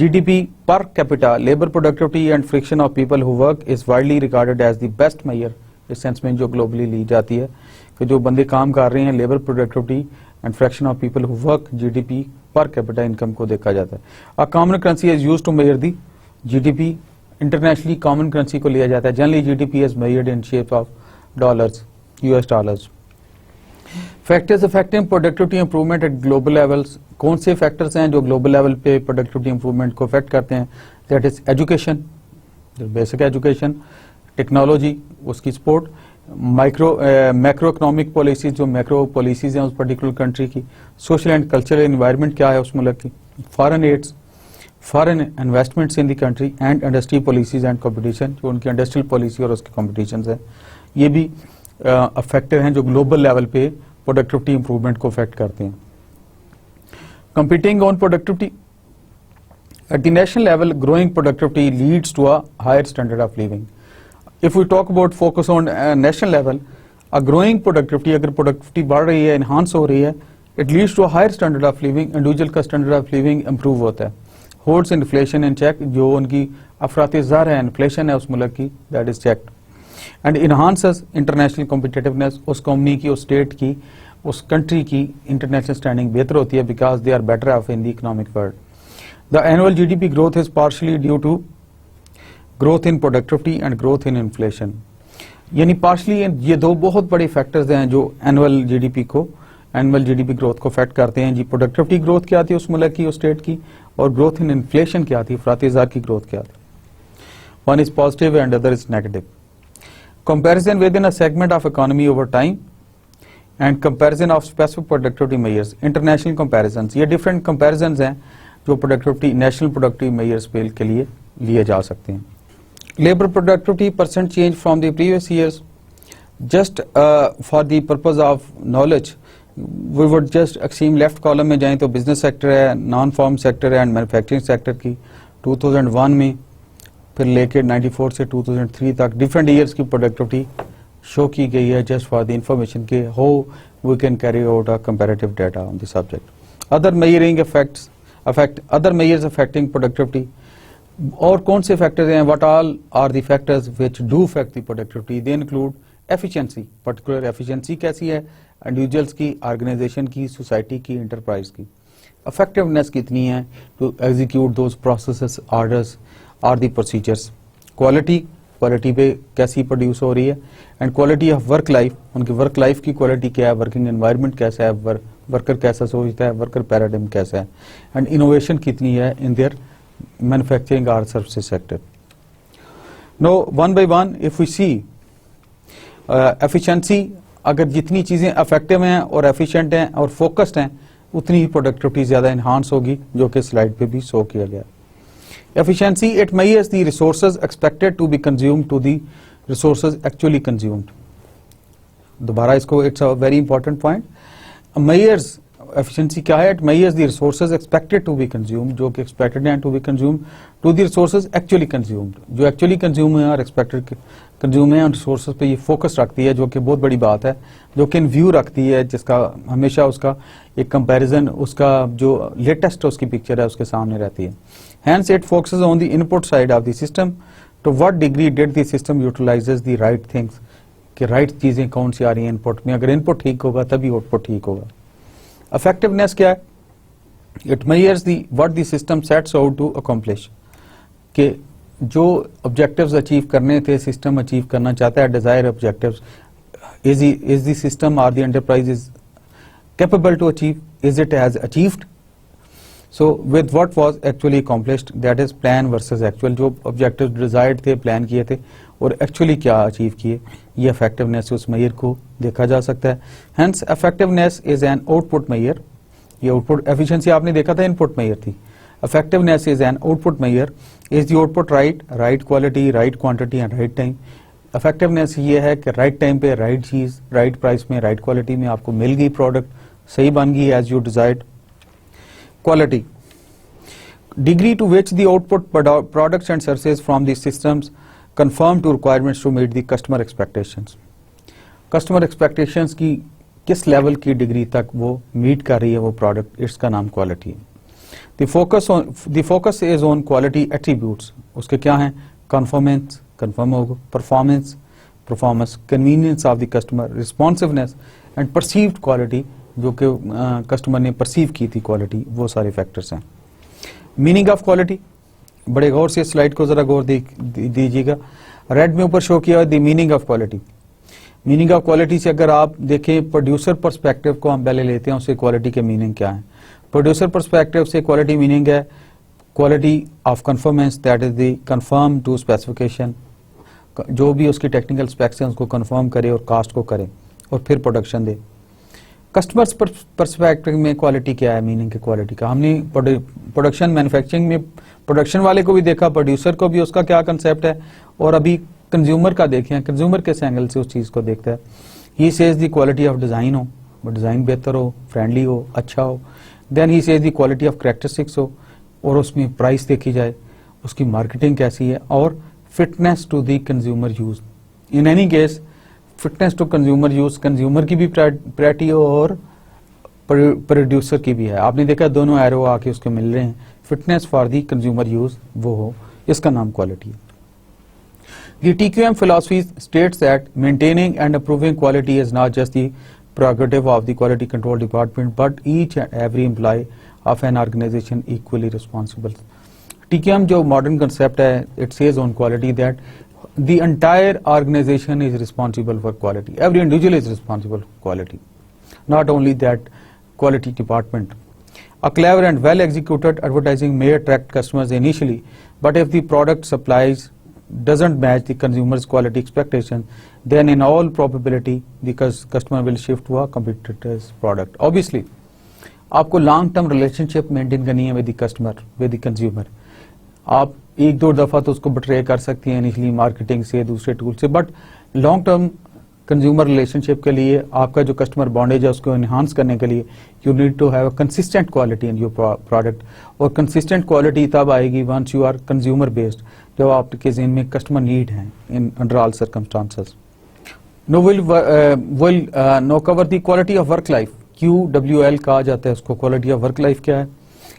GDP per capita, labour productivity and friction of people who work is widely regarded as the best measure. इस sense में जो globally ली जाती है कि जो बंदे काम कर रहे हैं, labour productivity and fraction of people who work, GDP per capita income को देखा जाता है. A common currency is used to measure the GDP. Internationally common currency को लिया जाता है. Generally GDP is measured in shape of dollars, US dollars. Factors affecting productivity improvement at global levels. कौन से फैक्टर्स हैं जो ग्लोबल लेवल पे productivity improvement को अफेक्ट करते हैं? That is education, basic education, technology, उसकी सपोर्ट, मैक्रो इकोनॉमिक पॉलिसीज, जो मैक्रो पॉलिसीज हैं उस पर्टिकुलर कंट्री की, सोशल एंड कल्चरल एनवायरनमेंट क्या है उस मुल्क की, foreign aids, foreign investments in the country and industry policies and competition, जो उनकी इंडस्ट्रियल पॉलिसी और उसके कॉम्पिटिशन है. ये भी फैक्टर हैं जो ग्लोबल लेवल पे प्रोडक्टिविटी इंप्रूवमेंट को अफेक्ट करते हैं. Competing on productivity at the national level, growing productivity leads to a higher standard of living. If we talk about focus on national level, a growing productivity, अगर productivity बढ़ रही है, enhance हो रही है, it leads to a higher standard of living. Individual का standard of living improve होता है. होल्ड्स इन्फ्लेशन इन चेक, जो उनकी अफरात-ए-ज़र है, इन्फ्लेशन है उस मुल्क की, that is checked. And enhances international competitiveness, उस कंपनी की, उस स्टेट की, उस कंट्री की इंटरनेशनल स्टैंडिंग बेहतर होती है because they are better off in the economic world. The annual GDP growth is partially due to growth in productivity and growth in inflation. यानी पार्शली ये दो बहुत बड़े फैक्टर्स हैं जो एनुअल GDP ग्रोथ को अफेक्ट करते हैं. जी, प्रोडक्टिविटी ग्रोथ क्या आती है उस मुल्क की, उस स्टेट की, और ग्रोथ इन इन्फ्लेशन क्या आती है, अफरात-ए-ज़र की ग्रोथ क्या आती है. One is positive and other is negative. Comparison within a segment of economy over time and comparison of specific productivity measures. International comparisons, ये different comparisons हैं जो productivity, national productivity measures पे के लिए लिए जा सकते हैं. Labor productivity percent change from the previous years. Just for the purpose of knowledge, we would just extreme left column में जाएं तो business sector है, non-farm sector है and manufacturing sector की 2001 में, फिर लेके 94 से 2003 तक डिफरेंट ईयर्स की प्रोडक्टिविटी शो की गई है जस्ट फॉर द इंफॉर्मेशन के how we can carry out a comparative data on the subject. Other measuring affect other measures affecting productivity. और कौन से फैक्टर्स हैं? What all are the factors which do affect the productivity? They include efficiency, particular efficiency कैसी है individuals की, organisation की, society की, enterprise की. इफेक्टिवनेस कितनी है to execute those processes, orders और दी प्रोसीजर्स. क्वालिटी पे कैसी प्रोड्यूस हो रही है. And quality of work life, उनकी वर्क लाइफ की क्वालिटी क्या है, वर्किंग एनवायरनमेंट कैसा है, वर्कर कैसा सोचता है, वर्कर पैराडिम कैसा है. एंड इनोवेशन कितनी है इन देयर मैन्युफैक्चरिंग और services sector. No one by one if we see efficiency, अगर जितनी चीज़ें इफेक्टिव हैं और एफिशिएंट हैं और फोकस्ड हैं उतनी ही प्रोडक्टिविटी ज़्यादा इन्हांस होगी, जो कि स्लाइड पे भी शो किया गया। Efficiency, it measures the resources expected to be consumed to the resources actually consumed. दोबारा इसको, it's a very important point. Measures, efficiency क्या है? It measures the resources expected to be consumed, जो कि एक्सपेक्टेड हैं to be consumed, to the resources actually consumed, जो actually consume है और एक्सपेक्टेड कंज्यूम है उन रिसोर्सेज पे ये फोकस रखती है, जो कि बहुत बड़ी बात है, जो कि इन व्यू रखती है, जिसका हमेशा उसका एक कंपैरिजन, उसका जो लेटेस्ट उसकी पिक्चर है उसके सामने रहती है। Hence it focuses on the input side of the system, to what degree did the system utilises the right things, कि राइट चीजें कौन सी आ रही हैं इनपुट में, अगर इनपुट ठीक होगा तभी आउटपुट ठीक होगा। इफेक्टिवनेस क्या है? It measures the what the system sets out to accomplish, कि जो ऑब्जेक्टिव्स अचीव करने थे, सिस्टम अचीव करना चाहता है desire objectives, is the system और the enterprise is capable to achieve, is it has achieved, so with what was actually accomplished, that is plan versus actual, जो objectives desired थे, plan किए थे, और actually क्या अचीव किए, ये effectiveness उस मेजर को देखा जा सकता है। Hence effectiveness is an output measure, ये आउटपुट, एफिशिएंसी आपने देखा था इनपुट मेजर थी, effectiveness is an output measure, is the output right quality, right quantity and right time। effectiveness ये है कि right time पे right चीज, right price में, right quality में आपको मिल गई, प्रोडक्ट सही बन गई as you desired। quality, degree to which the output products and services from the systems conform to requirements to meet the customer expectations। customer expectations की किस लेवल की डिग्री तक वो मीट कर रही है वो प्रोडक्ट, इसका नाम क्वालिटी है। The focus is on quality attributes, उसके क्या हैं? Conformance, confirm होगा, performance, convenience of the customer, responsiveness and perceived quality, जो कि कस्टमर ने परसीव की थी क्वालिटी, वो सारे फैक्टर्स हैं। मीनिंग ऑफ क्वालिटी, बड़े गौर से स्लाइड को जरा गौर दीजिएगा, रेड में ऊपर शो किया है the meaning of quality. Meaning of quality से अगर आप देखें, प्रोड्यूसर पर्सपेक्टिव को हम पहले लेते हैं, उससे क्वालिटी के मीनिंग क्या है। प्रोड्यूसर पर्सपेक्टिव से क्वालिटी मीनिंग है quality of conformance, that is the conform to specification, जो भी उसकी टेक्निकल स्पेक्स हैं उसको कंफर्म करे और कास्ट को करे और फिर प्रोडक्शन दे। कस्टमर्स पर्सपेक्टिव में क्वालिटी क्या है, मीनिंग है क्वालिटी का। हमने प्रोडक्शन मैन्युफैक्चरिंग में प्रोडक्शन वाले को भी देखा, प्रोड्यूसर को भी, उसका क्या कंसेप्ट है, और अभी कंज्यूमर का देखें, कंज्यूमर किस एंगल से उस चीज़ को देखता है। He says the quality of design हो, वो डिज़ाइन बेहतर हो, फ्रेंडली हो, अच्छा हो। Then he says the quality of characteristics हो, और उसमें प्राइस देखी जाए, उसकी मार्केटिंग कैसी है, और fitness to the consumer use. In any case fitness to consumer use, consumer की भी प्रायोरिटी हो और प्रोड्यूसर की भी है। आपने देखा दोनों एरो आके उसके मिल रहे हैं, fitness for the consumer use वो हो, इसका नाम क्वालिटी है। The TQM philosophy states that maintaining and improving quality is not just the prerogative of the quality control department, but each and every employee of an organization equally responsible। TQM जो modern concept है, it says on quality that the entire organization is responsible for quality. Every individual is responsible for quality, not only that quality department. A clever and well executed advertising may attract customers initially, but if the product supplies doesn't match the consumer's quality expectation, then in all probability the customer will shift to a competitor's product। Obviously आपको long term relationship maintain करनी है with the customer, with the consumer. आप एक दो दफा तो उसको betray कर सकती हैं इनिशियली मार्केटिंग से, दूसरे टूल से, but long term consumer relationship के लिए आपका जो कस्टमर बॉन्डेज है उसको एनहांस करने के लिए you need to have a consistent quality in your product. और कंसिस्टेंट क्वालिटी तब आएगी once you are consumer based, जब आपके ज़हन में कस्टमर नीड है in under all circumstances. No will no cover the quality of work life, QWL कहा जाता है उसको। क्वालिटी ऑफ वर्क लाइफ क्या है?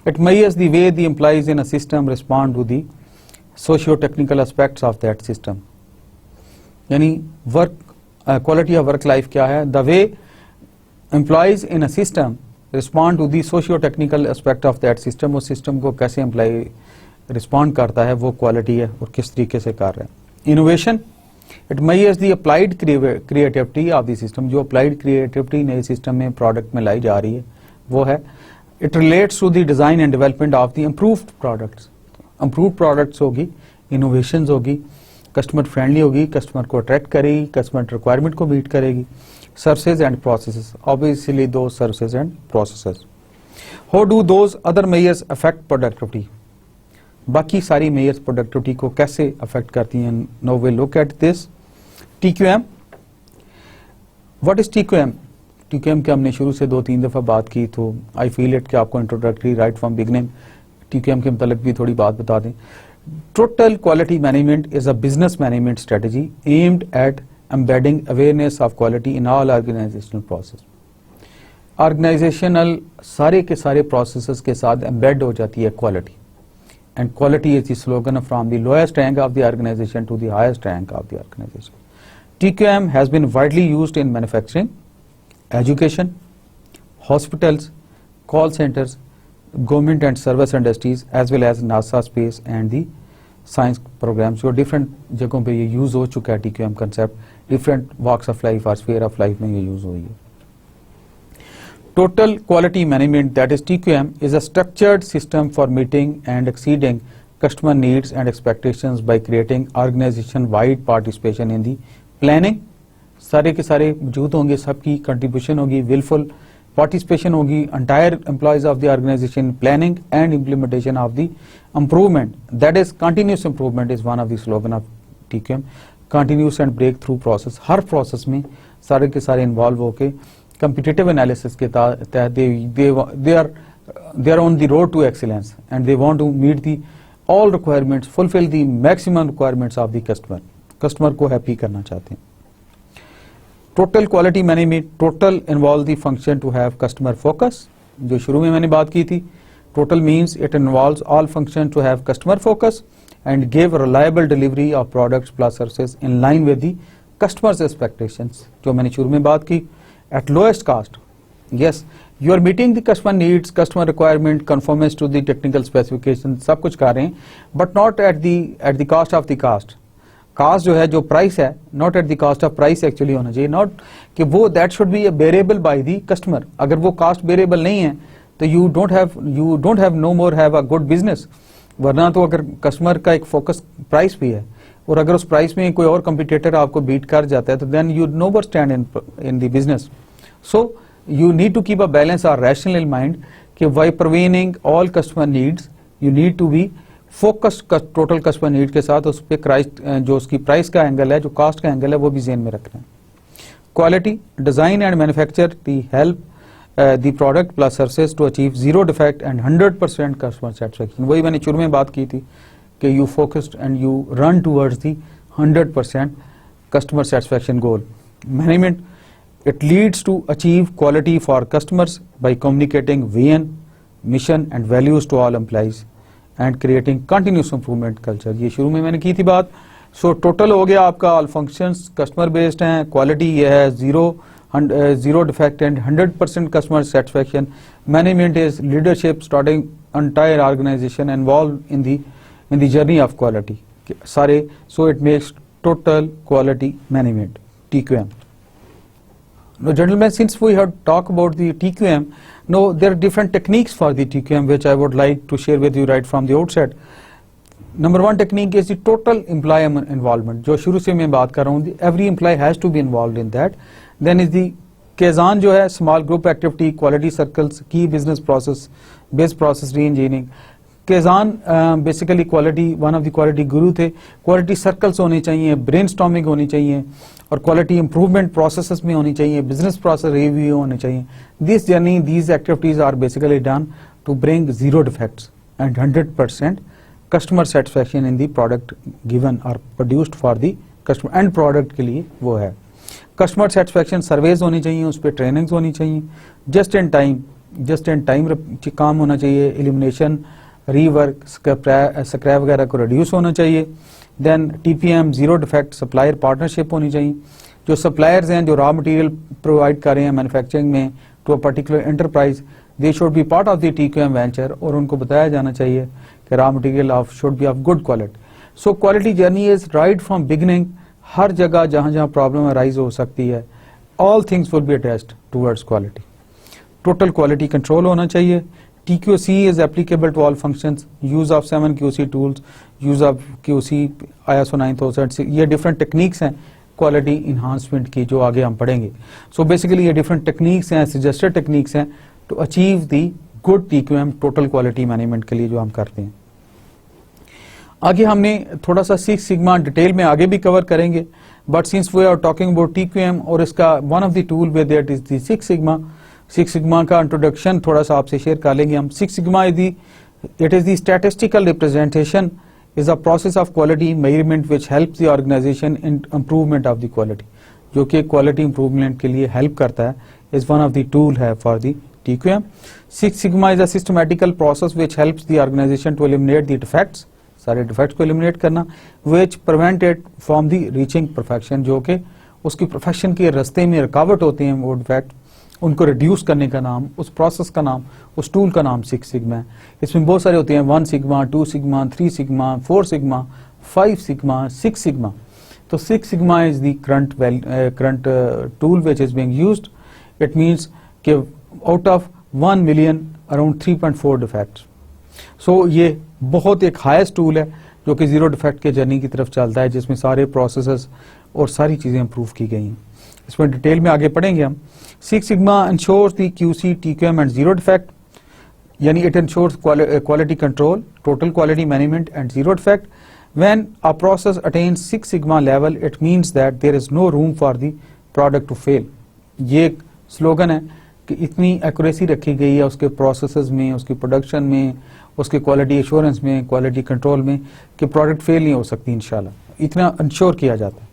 It measures the way the employees in a system respond to the socio technical aspects of that system. यानी work quality of work life क्या है? The way employees in a system respond to the socio technical aspect of that system. उस system को कैसे employ respond करता है वो quality है, और किस तरीके से कर रहा है। Innovation, it measures the applied creativity of the system. जो अप्लाइड क्रिएटिविटी नए सिस्टम में प्रोडक्ट में लाई जा रही है वो है। It relates to the design and development of the improved products. Improved products होगी, इनोवेशंस होगी, कस्टमर फ्रेंडली होगी, कस्टमर को अट्रैक्ट करेगी, कस्टमर रिक्वायरमेंट को मीट करेगी. Services and processes, obviously those services and processes. How do those other measures affect productivity? बाकी सारी measures productivity को कैसे affect करती हैं? Now we'll look at this. TQM. What is TQM? TQM के हमने शुरू से 2-3 दफ़ा बात की, तो I feel it कि आपको introductory right from beginning TQM के मतलब भी थोड़ी बात बता दें. Total quality management is a business management strategy aimed at embedding awareness of quality in all organizational process. Organizational सारे के सारे processes के साथ embed हो जाती है quality. And quality is the slogan from the lowest rank of the organization to the highest rank of the organization. TQM has been widely used in manufacturing, education, hospitals, call centers, government and service industries, as well as NASA space and the science programmes. जो different जगहों पे ये use हो चुका है TQM concept, different walks of life और sphere of life में ये यूज़ हुई है. Total quality management, that is TQM, is a structured system for meeting and exceeding customer needs and expectations by creating organisation wide participation in the planning. सारे के सारे मौजूद होंगे, सबकी कंट्रीब्यूशन होगी, विलफुल participation होगी, entire employees of the organization, planning and implementation of the improvement, that is continuous improvement is one of the slogan of TQM. Continuous and breakthrough process, her process में सारे के सारे involve होके competitive analysis के तहत they are on the road to excellence and they want to meet the all requirements, fulfill the maximum requirements of the customer को happy करना चाहते हैं. Total quality management, total involve the function to have customer focus, जो शुरू में मैंने बात की थी. Total means it involves all function to have customer focus and give reliable delivery of products plus services in line with the customers expectations, जो मैंने शुरू में बात की. At lowest cost, yes you are meeting the customer needs, customer requirement, conformance to the technical specification, सब कुछ कर रहे हैं, but not at the cost of the cost. Cost जो है, जो प्राइस है, not at the cost of price actually होना चाहिए, नॉट कि वो that should be bearable by the customer. अगर वो कास्ट बेरेबल नहीं है तो you don't have no more have a good business. वरना तो अगर कस्टमर का एक फोकस प्राइस भी है और अगर उस प्राइस में कोई और कंपटीटर आपको बीट कर जाता है तो then you know more stand in the business. So you need to keep a balance और रैशनल इन माइंड कि why preventing all customer needs you need to be focus total customer need के साथ उस पर जो उसकी price का angle है, जो कास्ट का एंगल है, वो भी ज़हन में रख रहे हैं. Quality, design and manufacture the help the product plus services to achieve zero defect and 100% customer satisfaction. वही मैंने शुरू में बात की थी कि you focused and you run towards the 100% customer satisfaction goal. Management, it leads to achieve quality for customers by communicating vision, mission and values to all employees and creating continuous improvement culture. ये शुरू में मैंने की थी बात. So total हो गया आपका, ऑल फंक्शंस कस्टमर बेस्ड हैं. क्वालिटी ये है zero defect and 100% customer satisfaction. Management is leadership starting entire organisation involve in the journey of quality सारे. So it makes total quality management TQM. Now, gentlemen, since we have talked about the TQM, now there are different techniques for the TQM which I would like to share with you right from the outset. Number one technique is the total employee involvement. जो शुरू से मैं बात कर रहा हूँ, every employee has to be involved in that. Then is the KAZAN जो है, small group activity, quality circles, key business process, base process re-engineering. KAZAN basically quality, one of the quality गुरु थे. क्वालिटी सर्कल्स होने चाहिए, brainstorming होनी चाहिए और quality improvement processes में होनी चाहिए, बिजनेस प्रोसेस रिव्यू होने चाहिए. This journey, these activities are basically done to bring zero defects and 100% customer satisfaction in the product given और produced for the customer. And product के लिए वो है. कस्टमर सेटिस्फैक्शन सर्वेज होनी चाहिए, उस पर ट्रेनिंग्स होनी चाहिए. जस्ट इन टाइम काम होना चाहिए. एलिमिनेशन, रीवर्क, स्क्रैप वगैरह को रिड्यूस होना चाहिए. Then TPM, zero defect supplier partnership होनी चाहिए. जो सप्लायर्स हैं, जो रॉ मटेरियल प्रोवाइड कर रहे हैं मैन्युफैक्चरिंग में to a particular enterprise, they should be part of the TQM venture और उनको बताया जाना चाहिए कि raw material should be of good quality. So quality journey is right from beginning. हर जगह जहाँ जहाँ प्रॉब्लम अराइज हो सकती है, all things will be addressed towards quality. Total quality control होना चाहिए. TQC is applicable to all functions, use of 7 QC tools, use of QC ISO 9000, ये different techniques हैं quality enhancement की जो आगे हम पढ़ेंगे. So basically ये different techniques हैं, suggested techniques हैं to achieve the good TQM total quality management के लिए जो हम करते हैं. आगे हमने थोड़ा सा 6 सिग्मा डिटेल में आगे भी कवर करेंगे, but since we are talking about TQM और इसका one of the tool way that is the 6 sigma का इंट्रोडक्शन थोड़ा सा आपसे शेयर कर लेंगे हम. 6 sigma is the statistical representation is a process of quality measurement which helps the organization in improvement of the quality, जो कि quality improvement के लिए help करता है, is one of the tool है for the TQM. 6 Sigma is a systematical process which helps the organization to eliminate the defects, सारे defects को eliminate करना, which prevent it from the reaching perfection, जो कि उसकी perfection के रास्ते में रुकावट होते हैं वो defect, उनको रिड्यूस करने का नाम, उस प्रोसेस का नाम, उस टूल का नाम 6 सिग्मा है. इसमें बहुत सारे होते हैं 1 sigma, 2 sigma, 3 sigma, 4 sigma, 5 sigma, 6 sigma. तो 6 sigma is the current tool which is being used. It means कि out of 1 million around 3.4 defects. So ये बहुत एक हाईएस्ट टूल है जो कि जीरो डिफेक्ट के जर्नी की तरफ चलता है, जिसमें सारे प्रोसेसेस और सारी चीज़ें इंप्रूव की गई हैं. इसमें डिटेल में आगे पढ़ेंगे हम. 6 sigma ensures the QC, TQM and zero defect, यानी it ensures quality control, total quality management and zero defect. When a process attains 6 sigma level, it means that there is no room for the product to fail. ये एक slogan है कि इतनी accuracy रखी गई है उसके प्रोसेसेस में, उसकी प्रोडक्शन में, उसके क्वालिटी एश्योरेंस में, क्वालिटी कंट्रोल में, कि प्रोडक्ट फेल नहीं हो सकती इंशाल्लाह. इतना इंश्योर किया जाता है.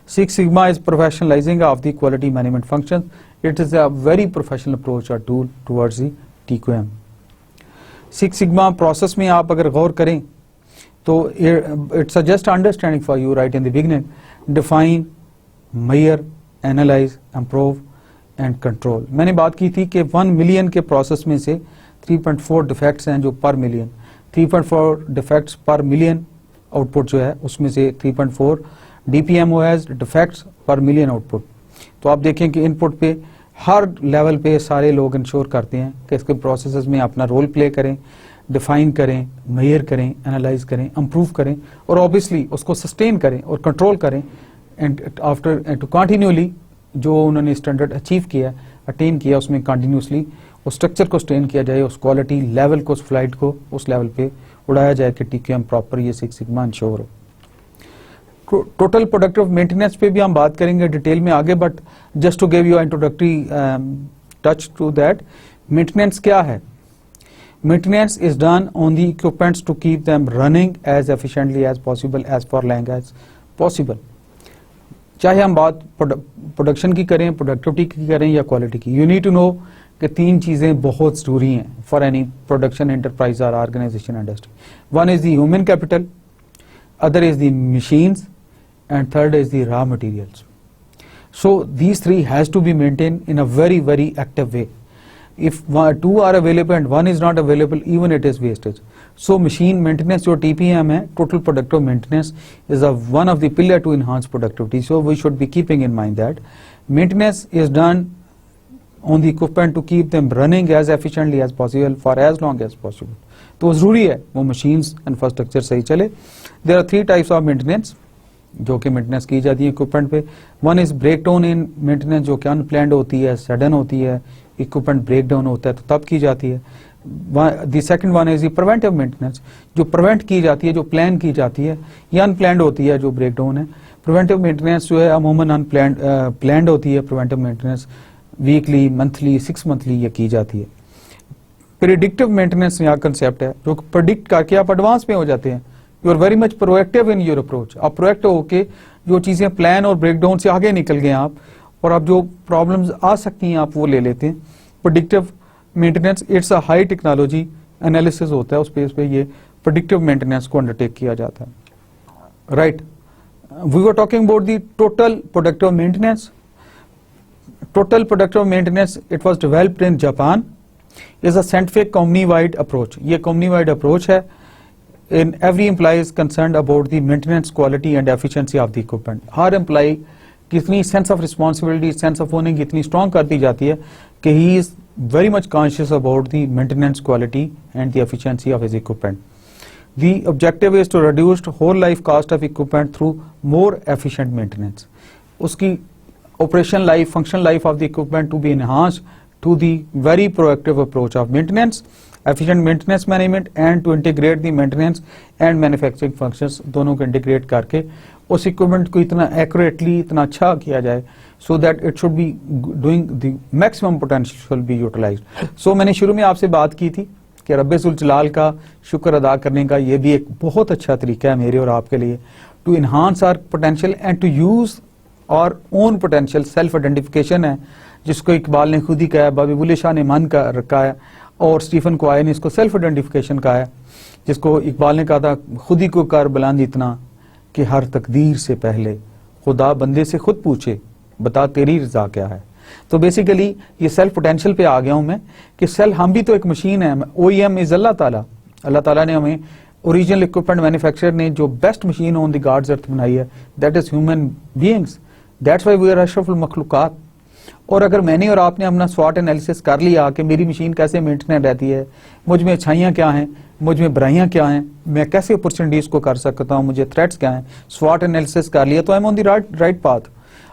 6 Sigma is professionalizing of the quality management functions. It is a very professional approach or tool towards the TQM. 6 Sigma process में आप अगर गौर करें तो it's a just understanding for you right in the beginning. Define, measure, analyze, improve and control. मैंने बात की थी कि 1 मिलियन के प्रोसेस में से 3.4 डिफेक्ट्स हैं जो पर मिलियन, 3.4 डिफेक्ट्स पर मिलियन आउटपुट जो है उसमें से 3.4 DPMO हैज डिफेक्ट्स पर मिलियन आउटपुट. तो आप देखें कि इनपुट पे हर लेवल पे सारे लोग इंश्योर करते हैं कि इसके प्रोसेसेस में अपना रोल प्ले करें, डिफाइन करें, मेजर करें, एनालाइज करें, इंप्रूव करें और ऑब्वियसली उसको सस्टेन करें और कंट्रोल करें. एंड आफ्टर टू कंटिन्यूअली जो उन्होंने स्टैंडर्ड अचीव किया, अटेन किया, उसमें कंटिन्यूसली उस स्ट्रक्चर को स्टेन किया जाए, उस क्वालिटी लेवल को, उस फ्लाइट को उस लेवल पे उड़ाया जाए कि TQM प्रॉपर ये 6 सिग्मा इंश्योर हो. टोटल प्रोडक्टिव मेंटेनेंस पे भी हम बात करेंगे डिटेल में आगे, but just to give you introductory touch to that. Maintenance क्या है? Maintenance is done on the equipments to keep them running as efficiently as possible, as for long as possible. चाहे हम बात प्रोडक्शन की करें, productivity की करें या क्वालिटी की. यू नीड टू नो कि 3 चीजें बहुत जरूरी हैं फॉर एनी प्रोडक्शन एंटरप्राइज और organisation industry. One is the human capital, other is the machines, and third is the raw materials. So these 3 has to be maintained in a very very active way. If 2 are available and 1 is not available, even it is wastage. So machine maintenance जो TPM है, total productive maintenance, is one of the pillar to enhance productivity. So we should be keeping in mind that maintenance is done on the equipment to keep them running as efficiently as possible for as long as possible. तो जरूरी है वो machines infrastructure सही चले. There are 3 types of maintenance जो कि maintenance की जाती है इक्विपमेंट पे. One is breakdown in maintenance, जो कि अनप्लान्ड होती है, सडन होती है, इक्विपमेंट ब्रेक डाउन होता है तो तब की जाती है. The second one is the preventive maintenance, जो प्रिवेंट की जाती है, जो प्लान की जाती है, या अनप्लान्ड होती है जो ब्रेक डाउन है. प्रिवेंटिव मेंटेनेंस जो है अमूमन अनप्लान्ड प्लान्ड होती है. Preventive maintenance weekly, monthly, 6 monthly ये की जाती है. प्रेडिक्टिव मेंटेनेंस यहाँ कंसेप्ट है जो प्रेडिक्ट करके आप एडवांस में हो जाते हैं. You are very much proactive in your approach. आप प्रोएक्टिव होके जो चीजें प्लान और ब्रेकडाउन से आगे निकल गए आप, और आप जो प्रॉब्लम्स आ सकती हैं आप वो ले लेते हैं. Predictive maintenance it's a high technology analysis होता है, उस बेस पे ये प्रेडिक्टिव मेंटेनेंस को अंडरटेक किया जाता है. Right, we were talking about the total productive maintenance. Total productive maintenance it was developed in Japan, is a scientific company-wide approach. ये company-wide approach है. In every employee is concerned about the maintenance, quality and efficiency of the equipment. Her employee कितनी sense of responsibility, sense of owning कितनी strong कर दी जाती है कि he is very much conscious about the maintenance quality and the efficiency of his equipment. The objective is to reduce whole life cost of equipment through more efficient maintenance. Uski operation life, function life of the equipment to be enhanced to the very proactive approach of maintenance, efficient maintenance management, and to integrate the maintenance and manufacturing functions दोनों को integrate करके उस equipment को इतना accurately, इतना अच्छा किया जाए so that it should be doing the maximum potential should be utilized. So मैंने शुरू में आपसे बात की थी कि रब्बे ज़ुल जलाल का शुक्र अदा करने का ये भी एक बहुत अच्छा तरीका है मेरे और आपके लिए to enhance our potential and to use our own potential. self identification है जिसको इकबाल ने खुद ही कहा, बाबी बुल्ले शाह ने मान का रखा है और स्टीफन क्वाय ने इसको सेल्फ आइडेंटिफिकेशन कहा है, जिसको इकबाल ने कहा था खुद ही को कर बुलंद इतना कि हर तकदीर से पहले खुदा बंदे से खुद पूछे बता तेरी रजा क्या है. तो बेसिकली ये सेल्फ पोटेंशियल पे आ गया हूं मैं कि सेल हम भी तो एक मशीन है. OEM इज अल्लाह ताला ने हमें ओरिजिनल इक्विपमेंट मैन्युफैक्चरर ने जो best machine on the God's earth बनाई है, that is human beings. That's why we are अशरफुल मखलूकात. और अगर मैंने और आपने अपना स्वॉट एनालिसिस कर लिया कि मेरी मशीन कैसे मेंटेन रहती है, मुझ में अच्छाइयाँ क्या हैं, मुझ में बुराइयाँ क्या हैं, मैं कैसे अपॉर्चुनिटीज को कर सकता हूँ, मुझे थ्रेट्स क्या हैं, स्वॉट एनालिसिस कर लिया तो I am on the right path.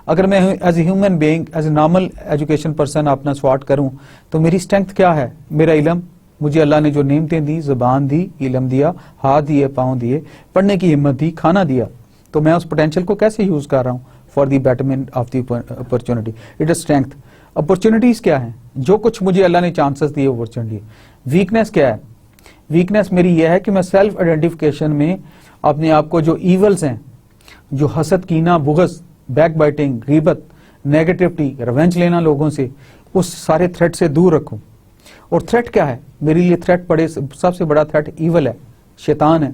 अगर मैं as a human being, as a normal education person अपना स्वॉट करूँ तो मेरी स्ट्रेंथ क्या है, मेरा इलम, मुझे अल्लाह ने जो नेमतें दी, जुबान दी, इलम दिया, हाथ दिए, पाँव दिए, पढ़ने की हिम्मत दी, खाना दिया, तो मैं उस पोटेंशियल को कैसे यूज कर रहा हूँ for the betterment of the opportunity. It is strength. Opportunities क्या है, जो कुछ मुझे अल्लाह ने चांसेस दिए अपॉर्चुनिटी. वीकनेस क्या है, वीकनेस मेरी यह है कि मैं सेल्फ आइडेंटिफिकेशन में अपने आप को जो ईवल्स हैं, जो हसद, कीना, बुग़्ज़, बैक बाइटिंग, गीबत, नेगेटिविटी, रिवेंज लेना लोगों से, उस सारे थ्रेट से दूर रखूं. और थ्रेट क्या है मेरे लिए, थ्रेट बड़े सबसे बड़ा थ्रेट ईवल है, शैतान है,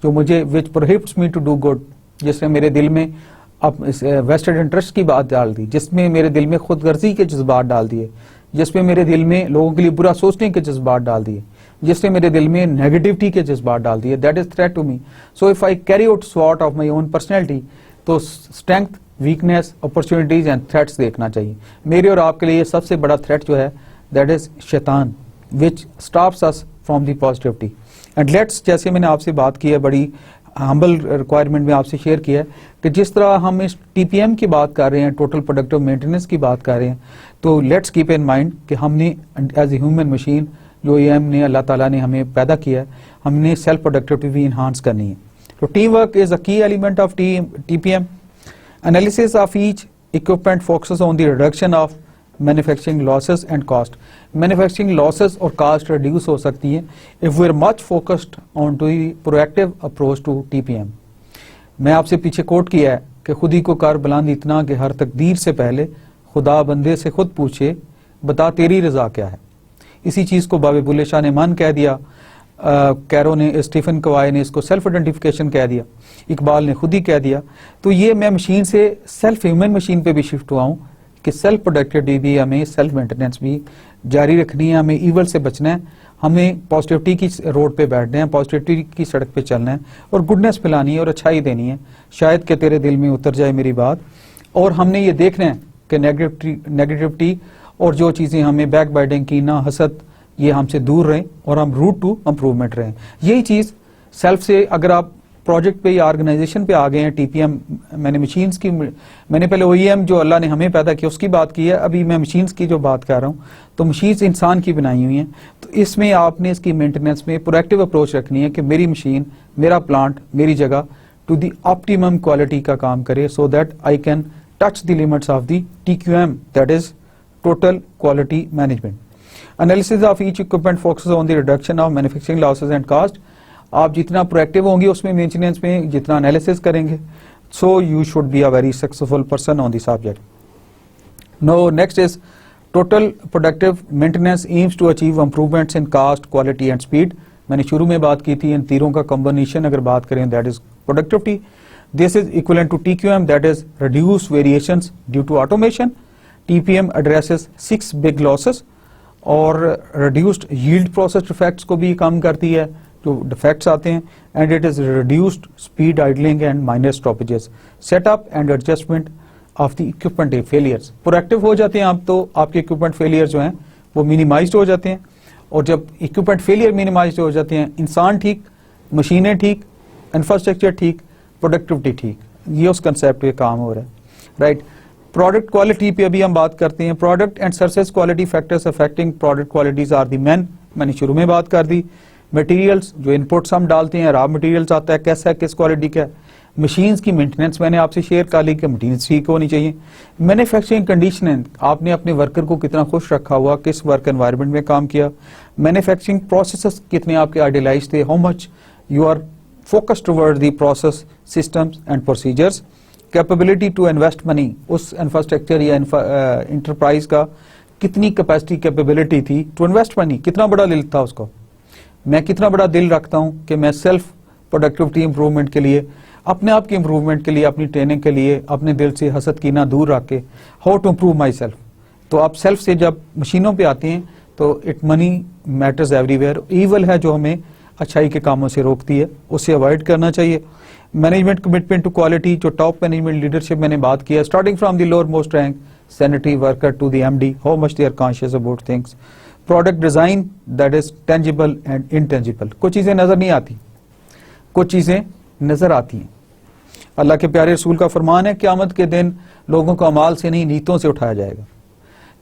जो मुझे which prohibits me to do good, जिसने मेरे दिल में अब वेस्टेड इंटरेस्ट की बात डाल दी, जिसमें मेरे दिल में खुदगर्जी के जज्बात डाल दिए, जिसमें मेरे दिल में लोगों के लिए बुरा सोचने के जज्बात डाल दिए, जिसने मेरे दिल में नेगेटिविटी के जज्बात डाल दिए. That is threat to me. So if I carry out स्वॉट ऑफ माई ओन पर्सनैलिटी, तो strength, weakness, opportunities and threats देखना चाहिए. मेरे और आपके लिए सबसे बड़ा थ्रेट जो है दैट इज शैतान, which stops us from the positivity. And let's, जैसे मैंने आपसे बात की है, बड़ी हम्बल रिक्वायरमेंट में आपसे शेयर किया है कि जिस तरह हम इस TPM की बात कर रहे हैं, टोटल प्रोडक्टिव मेंटेनेंस की बात कर रहे हैं, तो लेट्स कीप इन माइंड कि हमने एज ए ह्यूमन मशीन जो OEM ने, अल्लाह ताला ने हमें पैदा किया है, हमने सेल्फ प्रोडक्टिविटी भी इन्हांस करनी है. तो team work is a key element of TPM. Analysis of each equipment focuses on the reduction of manufacturing losses and cost. Manufacturing losses और कॉस्ट रिड्यूस हो सकती है if we are much focused on to proactive approach to TPM. मैं आपसे पीछे coat किया है कि खुद ही को कर बुलंद इतना कि हर तकदीर से पहले खुदा बंदे से खुद पूछे बता तेरी रजा क्या है. इसी चीज को बाबी बुल्ले शाह ने मान कह दिया, कैरो ने, स्टीफन क्वाय ने इसको सेल्फ आइडेंटिफिकेशन कह दिया, इकबाल ने खुद ही कह दिया. तो ये मैं मशीन से सेल्फ ह्यूमन मशीन पे भी शिफ्ट हुआ हूँ कि सेल्फ प्रोडक्टिविटी भी हमें, सेल्फ मेंटेनेंस भी जारी रखनी है, हमें ईवल से बचना है, हमें पॉजिटिविटी की रोड पे बैठना है, पॉजिटिविटी की सड़क पे चलना है और गुडनेस फैलानी है और अच्छाई देनी है. शायद कि तेरे दिल में उतर जाए मेरी बात. और हमने ये देखना है कि नेगेटिविटी और जो चीज़ें हमें बैक बाइटिंग, कीना, हसद, ये हमसे दूर रहें और हम रूट टू इम्प्रूवमेंट रहें. यही चीज़ सेल्फ से, अगर आप प्रोजेक्ट पे या ऑर्गेनाइजेशन पे आ गए हैं, TPM, मैंने मशीन्स की, मैंने पहले OEM जो अल्लाह ने हमें पैदा किया उसकी बात की है, अभी मैं मशीन्स की जो बात कर रहा हूँ, तो मशीन्स इंसान की बनाई हुई हैं. तो इसमें आपने इसकी मेंटेनेंस में प्रोएक्टिव अप्रोच रखनी है कि मेरी मशीन, मेरा प्लांट, मेरी जगह टू द ऑप्टिमम क्वालिटी का काम करे, so that I can touch the limits of the TQM, that is total quality management. Analysis of each equipment focuses on the reduction of manufacturing losses and cost. आप जितना proactive होंगे उसमें, maintenance में जितना analysis करेंगे, so you should be a very successful person on the subject. No, next is total productive maintenance aims to achieve improvements in cost, quality and speed. मैंने शुरू में बात की थी, इन तीनों का कॉम्बिनेशन अगर बात करें, that is productivity. This is equivalent to TQM, that is reduce variations due to automation. TPM addresses 6 big losses और रिड्यूस्ड यील्ड प्रोसेस डिफेक्ट्स को भी कम करती है, जो डिफेक्ट्स आते हैं. And it is reduced speed idling and minor stoppages. Setup and adjustment of the equipment failures. Proactive हो जाते हैं आप, तो आपके इक्विपमेंट फेलियर जो हैं वो मिनिमाइज्ड हो जाते हैं, और जब इक्विपमेंट फेलियर मिनिमाइज्ड हो जाते हैं, इंसान ठीक, मशीनें ठीक, इंफ्रास्ट्रक्चर ठीक, प्रोडक्टिविटी ठीक, ये उस कंसेप्ट पे काम हो रहा है, राइट। प्रोडक्ट क्वालिटी पे अभी हम बात करते हैं। Product and services quality factors affecting product qualities are the main, मैंने शुरू में बात कर दी। मटेरियल्स, जो इनपुट्स हम डालते हैं, रॉ मटेरियल्स आता है, कैसा है, किस क्वालिटी का है। मशीन्स की मेंटेनेंस मैंने आपसे शेयर कर ली कि मशीन्स ठीक होनी चाहिए। मैन्युफैक्चरिंग कंडीशनिंग, आपने अपने वर्कर को कितना खुश रखा हुआ, किस वर्क एनवायरनमेंट में काम किया। मैन्युफैक्चरिंग प्रोसेसेस कितने आपके आइडियलाइज थे, how much you are focused toward the process systems and procedures. Capability to invest money, उस इंफ्रास्ट्रक्चर या इंटरप्राइज का कितनी कैपेसिटी कैपेबिलिटी थी टू इन्वेस्ट मनी, कितना बड़ा दिल था उसको। मैं कितना बड़ा दिल रखता हूं कि मैं सेल्फ प्रोडक्टिविटी इंप्रूवमेंट के लिए, अपने आप की इंप्रूवमेंट के लिए, अपनी ट्रेनिंग के लिए अपने दिल से हसद कीना दूर रख के how to improve myself. तो आप सेल्फ से जब मशीनों पे आते हैं तो it money matters everywhere. Evil है जो हमें अच्छाई के कामों से रोकती है, उसे अवॉइड करना चाहिए। मैनेजमेंट कमिटमेंट टू क्वालिटी, जो टॉप मैनेजमेंट लीडरशिप मैंने बात किया, starting from the lower most rank sanitary worker to the MD, how much they are conscious about things. Product design that is tangible and intangible, कुछ चीजें नजर नहीं आती, कुछ चीजें नजर आती हैं। अल्लाह के प्यारे रसूल का फरमान है, क़यामत के दिन लोगों को अमाल से नहीं नीयतों से उठाया जाएगा।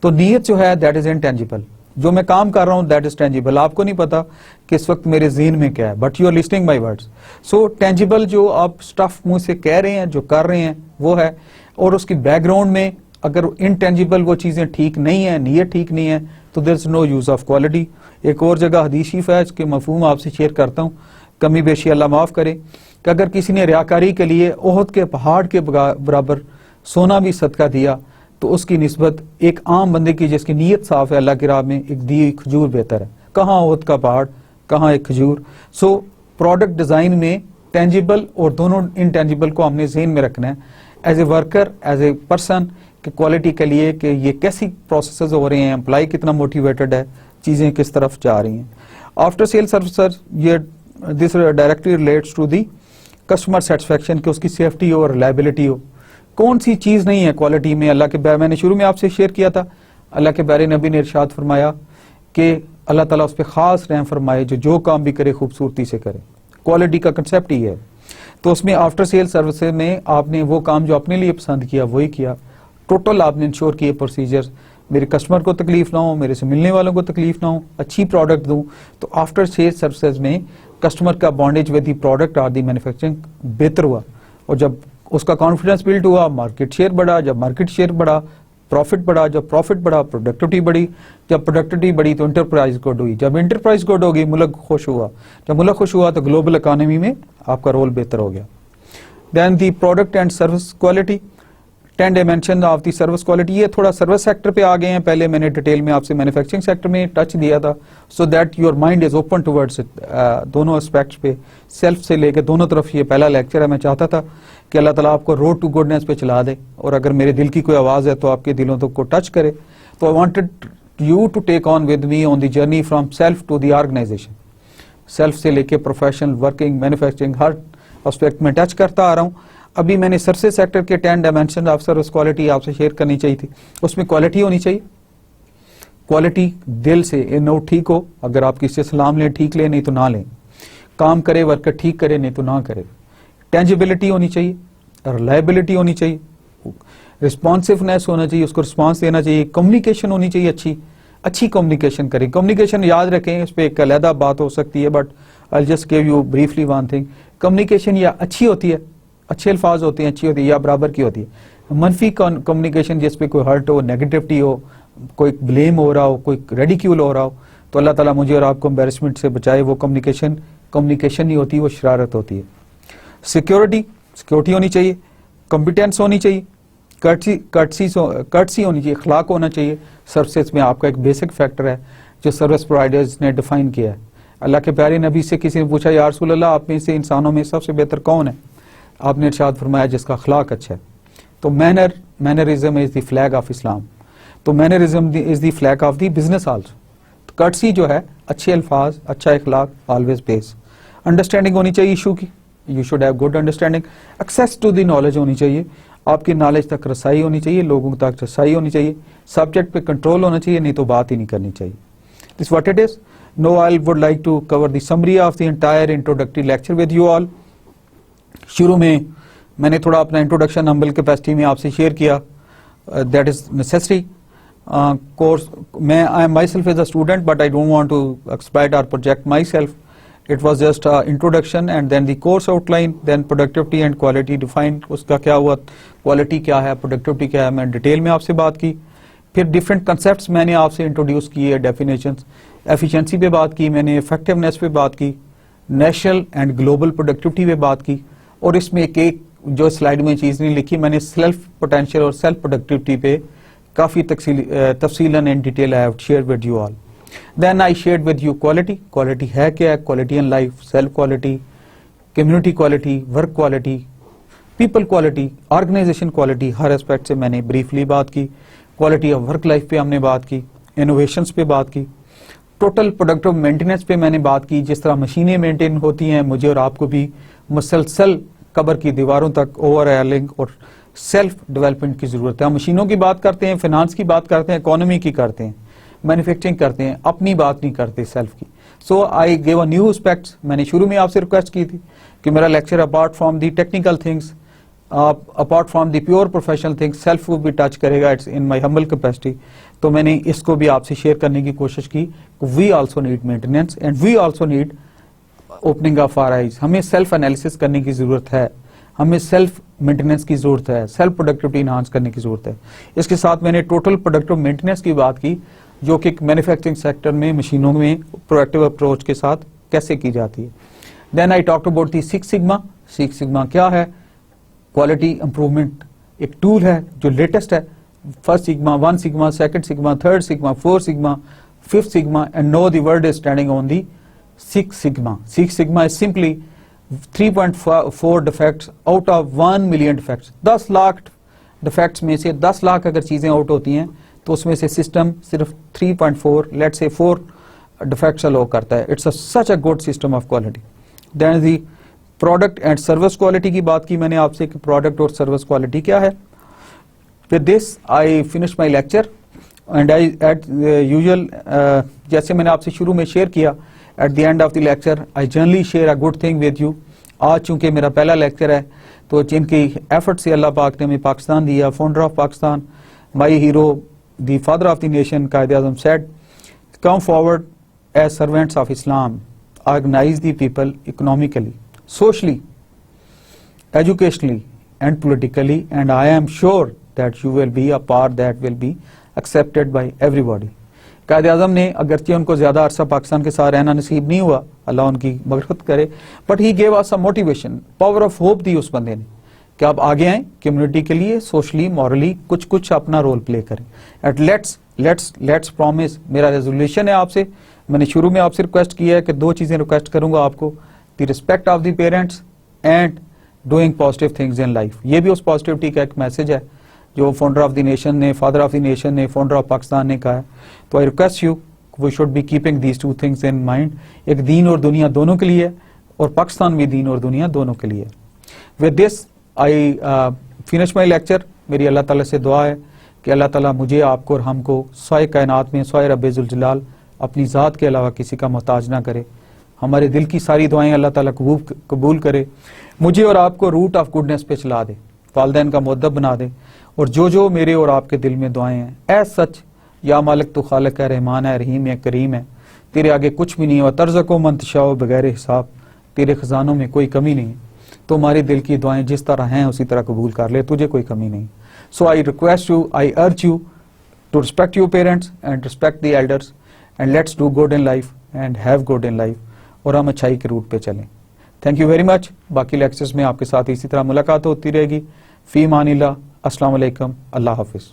तो नीयत जो है दैट इज इनटेंजिबल, जो मैं काम कर रहा हूं दैट इज टेंजिबल। आपको नहीं पता कि इस वक्त मेरे ज़हन में क्या है, but you are listening my words. So tangible जो आप स्टफ मुंह से कह रहे हैं, जो कर रहे हैं वो है, और उसकी बैकग्राउंड में अगर इनटेंजिबल वो चीजें ठीक नहीं है, नीयत ठीक नहीं है, तो there is no use of quality. एक और जगह हदीस शरीफ है, इसके मफहूम आपसे शेयर करता हूँ, कमी बेशी अल्लाह माफ करे, कि अगर किसी ने रियाकारी के लिए ओहद के पहाड़ के बराबर सोना भी सदका दिया तो उसकी निस्बत एक आम बंदे की जिसकी नीयत साफ है अल्लाह की राह में, एक दी खजूर बेहतर है। कहाँ ओहद का पहाड़, कहाँ एक खजूर। सो प्रोडक्ट डिजाइन में टेंजिबल और दोनों इनटेंजिबल को हमने ज़हन में रखना है as a worker, as a person, कि क्वालिटी के लिए कि ये कैसी प्रोसेसेस हो रहे हैं, एम्प्लॉय कितना मोटिवेटेड है, चीज़ें किस तरफ जा रही हैं। आफ्टर सेल सर्विसेज, ये this directly relates to the customer satisfaction, कि उसकी सेफ्टी हो, रिलायबिलिटी हो। कौन सी चीज़ नहीं है क्वालिटी में। अल्लाह के मैंने शुरू में आपसे शेयर किया था, अल्लाह के प्यारे नबी ने इरशाद फरमाया कि अल्लाह ताला उस पर खास रहम फरमाए जो काम भी करे खूबसूरती से करे। क्वालिटी का कंसेप्ट ही है। तो उसमें आफ्टर सेल सर्विसेज में आपने वो काम जो अपने लिए पसंद किया वही किया। टोटल आपने इंश्योर किए प्रोसीजर्स, मेरे कस्टमर को तकलीफ ना हो, मेरे से मिलने वालों को तकलीफ ना हो, अच्छी प्रोडक्ट दूं। तो आफ्टर सेल सर्विसेज में कस्टमर का बॉन्डेज विद दी प्रोडक्ट और दी मैन्युफैक्चरिंग बेहतर हुआ, और जब उसका कॉन्फिडेंस बिल्ड हुआ, मार्केट शेयर बढ़ा, जब मार्केट शेयर बढ़ा प्रॉफिट बढ़ा, जब प्रॉफिट बढ़ा प्रोडक्टिविटी बढ़ी, जब प्रोडक्टिविटी बढ़ी तो इंटरप्राइज गुड हुई, जब इंटरप्राइज गुड होगी मुल्क खुश हुआ, जब मुल्क खुश हुआ तो ग्लोबल इकोनॉमी में आपका रोल बेहतर हो गया। Then the product and service quality, 10 dimension of the service quality. ये थोड़ा सर्विस सेक्टर पे आ गए हैं, पहले मैंने डिटेल में आपसे मैन्युफैक्चरिंग सेक्टर में टच दिया था, so that your mind is open towards दोनों एस्पेक्ट्स पे, सेल्फ से लेकर दोनों तरफ। ये पहला लेक्चर है, मैं चाहता था कि अल्लाह ताला आपको रोड टू गुडनेस पे चला दे, और अगर मेरे दिल की कोई आवाज़ है तो आपके दिलों को टच करे। तो I wanted you to take on with me on the journey from self to the organisation. Self से लेके प्रोफेशनल, वर्किंग, मैन्युफैक्चरिंग, हर एस्पेक्ट में टच करता आ रहा हूँ। अभी मैंने सर्विस सेक्टर के 10 डायमेंशन ऑफ सर्विस क्वालिटी आपसे शेयर करनी चाहिए थी। उसमें क्वालिटी होनी चाहिए, क्वालिटी दिल से, ए नोट ठीक हो, अगर आप किसी से सलाम लें ठीक लें, नहीं तो ना लें, काम करे वर्कर ठीक करे, नहीं तो ना करे। टेंजिबिलिटी होनी चाहिए, रिलायबिलिटी होनी चाहिए, रिस्पॉन्सिवनेस होना चाहिए, उसको रिस्पॉन्स देना चाहिए, कम्युनिकेशन होनी चाहिए, अच्छी कम्युनिकेशन करें। कम्युनिकेशन याद रखें, इस पर एक अलहदा बात हो सकती है, but I just give you briefly one thing. Communication या अच्छी होती है, अच्छे अल्फाज होते हैं, अच्छी होती है, या बराबर की होती है। मनफी कम्युनिकेशन जिस पे कोई हर्ट हो, नेगेटिविटी हो, कोई ब्लेम हो रहा हो, कोई रेडिक्यूल हो रहा हो, तो अल्लाह ताला मुझे और आपको एम्बेरसमेंट से बचाए। वो कम्युनिकेशन नहीं होती, वो शरारत होती है। सिक्योरिटी होनी चाहिए, कॉम्पिटेंस होनी चाहिए, कर्टसी होनी चाहिए, अखलाक होना चाहिए। सर्विसेज में आपका एक बेसिक फैक्टर है जो सर्विस प्रोवाइडर्स ने डिफाइन किया है। अल्लाह के प्यारे नबी से किसी ने पूछा, या रसूल अल्लाह, आप में से इंसानों में सबसे बेहतर कौन है? आपने इरशाद फरमाया जिसका अखलाक अच्छा है। तो mannerism is the flag of Islam. तो mannerism is the flag of the business also. तो कर्टसी जो है, अच्छे अल्फाज, अच्छा अखलाक, ऑलवेज बेस। अंडरस्टैंडिंग होनी चाहिए इशू की, you should have good understanding. Access to the knowledge होनी चाहिए, आपकी नॉलेज तक रसाई होनी चाहिए, लोगों तक रसाई होनी चाहिए, सब्जेक्ट पे कंट्रोल होना चाहिए, नहीं तो बात ही नहीं करनी चाहिए. This what it is. No I would like to cover the summary of the entire introductory lecture with you all. शुरू में मैंने थोड़ा अपना इंट्रोडक्शन हम्बल कैपेसिटी में आपसे शेयर किया. That is necessary. कोर्स मैं I am myself as a student but I don't want to exploit और project myself. It was just introduction and then the course outline, then productivity and quality defined. उसका क्या हुआ, quality क्या है, productivity क्या है, मैं detail में आपसे बात की. फिर different concepts मैंने आपसे इंट्रोड्यूस किए, definitions, efficiency पे बात की मैंने, effectiveness पे बात की, national and global productivity पे बात की. और इसमें एक जो स्लाइड में चीज़ नहीं लिखी, मैंने सेल्फ पोटेंशियल और सेल्फ प्रोडक्टिविटी पे काफ़ी तफसीलन and detail I have share with you all. Then I shared with you quality. Quality है क्या है? Quality in life, self quality, community quality, work quality, people quality, organization quality. Her aspect से मैंने briefly बात की. Quality of work life पे हमने बात की, innovations पे बात की, टोटल प्रोडक्टिव मेंटेनेंस पे मैंने बात की. जिस तरह मशीनें मेंटेन होती हैं, मुझे और आपको भी मुसलसल कबर की दीवारों तक ओवरऑलिंग और सेल्फ डेवलपमेंट की ज़रूरत है. हम मशीनों की बात करते हैं, फाइनेंस की बात करते हैं, इकोनॉमी की करते हैं, मैन्युफैक्चरिंग करते हैं, अपनी बात नहीं करते सेल्फ की. So I gave a new aspects. मैंने शुरू में आपसे रिक्वेस्ट की थी कि मेरा lecture apart from the technical things, apart from the pure professional things, self को भी टच करेगा. It's in my humble capacity. तो मैंने इसको भी आपसे शेयर करने की कोशिश की. We also need maintenance and we also need opening of our eyes. हमें सेल्फ एनालिसिस करने की जरूरत है, हमें सेल्फ मेंटेनेंस की जरूरत है, सेल्फ प्रोडक्टिविटी इनहांस करने की जरूरत है. इसके साथ मैंने टोटल प्रोडक्टिव मेंटेनेंस की बात की, जो कि मैन्युफैक्चरिंग सेक्टर में मशीनों में प्रोएक्टिव अप्रोच के साथ कैसे की जाती है. Then I talked about the six sigma. Six sigma क्या है? क्वालिटी इंप्रूवमेंट एक टूल है जो लेटेस्ट है. First sigma, one sigma, second sigma, third sigma, fourth sigma, fifth sigma, and know the word is standing on the six sigma. Six sigma is simply 3.4 defects out of 1 million defects. 10 lakh defects में से 10 लाख अगर चीजें out होती हैं तो उसमें से system सिर्फ 3.4 लेट्स से 4 डिफेक्ट्स अलाउ करता है. It's such a good system of quality. Then the product and service quality की बात की मैंने आपसे कि प्रोडक्ट और सर्विस क्वालिटी क्या है. With this I finish my lecture and I at usual जैसे मैंने आपसे शुरू में शेयर किया, at the end of the lecture I generally share a good thing with you. आज चूंकि मेरा पहला लेक्चर है तो जिनकी एफर्ट से अल्लाह पाक ने हमें पाकिस्तान दिया, founder of Pakistan, my hero, the father of the nation, Quaid-e-Azam said, come forward as servants of Islam, organize the people economically, socially, educationally and politically, and I am sure that you will be a part that will be accepted by everybody. Quaid-e-Azam ने अगरचे उनको ज़्यादा अरसा पाकिस्तान के साथ रहना नसीब नहीं हुआ, अल्लाह उनकी मग़फ़िरत करे, but he gave us a motivation, power of hope दी उस बंदे ने कि आप आगे आएं, कम्युनिटी के लिए सोशली मॉरली कुछ अपना रोल प्ले करें. At let's promise. मेरा रेजोल्यूशन है आपसे, मैंने शुरू में आपसे रिक्वेस्ट किया है कि 2 चीज़ें रिक्वेस्ट करूंगा आपको, the respect of the parents and doing positive things in life. ये भी उस पॉजिटिविटी का एक मैसेज है जो फाउंडर ऑफ द नेशन ने, फादर ऑफ द नेशन ने, फाउंडर ऑफ पाकिस्तान ने कहा है. तो I request you, we should be keeping these 2 things in mind. एक दीन और दुनिया दोनों के लिए और पाकिस्तान में दीन और दुनिया दोनों के लिए. With this I finish my lecture. मेरी अल्लाह ताला से दुआ है कि अल्लाह ताला मुझे, आपको और हमको साए कायनात में साए रब्बे जुल जलाल अपनी ज़ात के अलावा किसी का मोहताज ना करे. हमारे दिल की सारी दुआएं अल्लाह ताला कबूल करे. मुझे और आपको रूट ऑफ गुडनेस पे चला दे, वालिदैन का मुअद्दब बना दे. और जो मेरे और आपके दिल में दुआएं हैं, एज सच या मालिक तो खालिक है, रहमान है, रहीम है, करीम है, तेरे आगे कुछ भी नहीं है. तर्ज़को मंतशाओ बगैर हिसाब, तेरे खजानों में कोई कमी नहीं है. तो हमारे दिल की दुआएं जिस तरह हैं उसी तरह कबूल कर ले, तुझे कोई कमी नहीं. सो आई request you, I urge you to respect your parents and respect the elders and let's do good in life and have good in life. और हम अच्छाई के रूट पे चलें. Thank you very much. बाकी लेक्चर्स में आपके साथ इसी तरह मुलाकात होती रहेगी. फी मानिल्लाह. अस्सलाम वालेकुम. अल्लाह हाफिज़.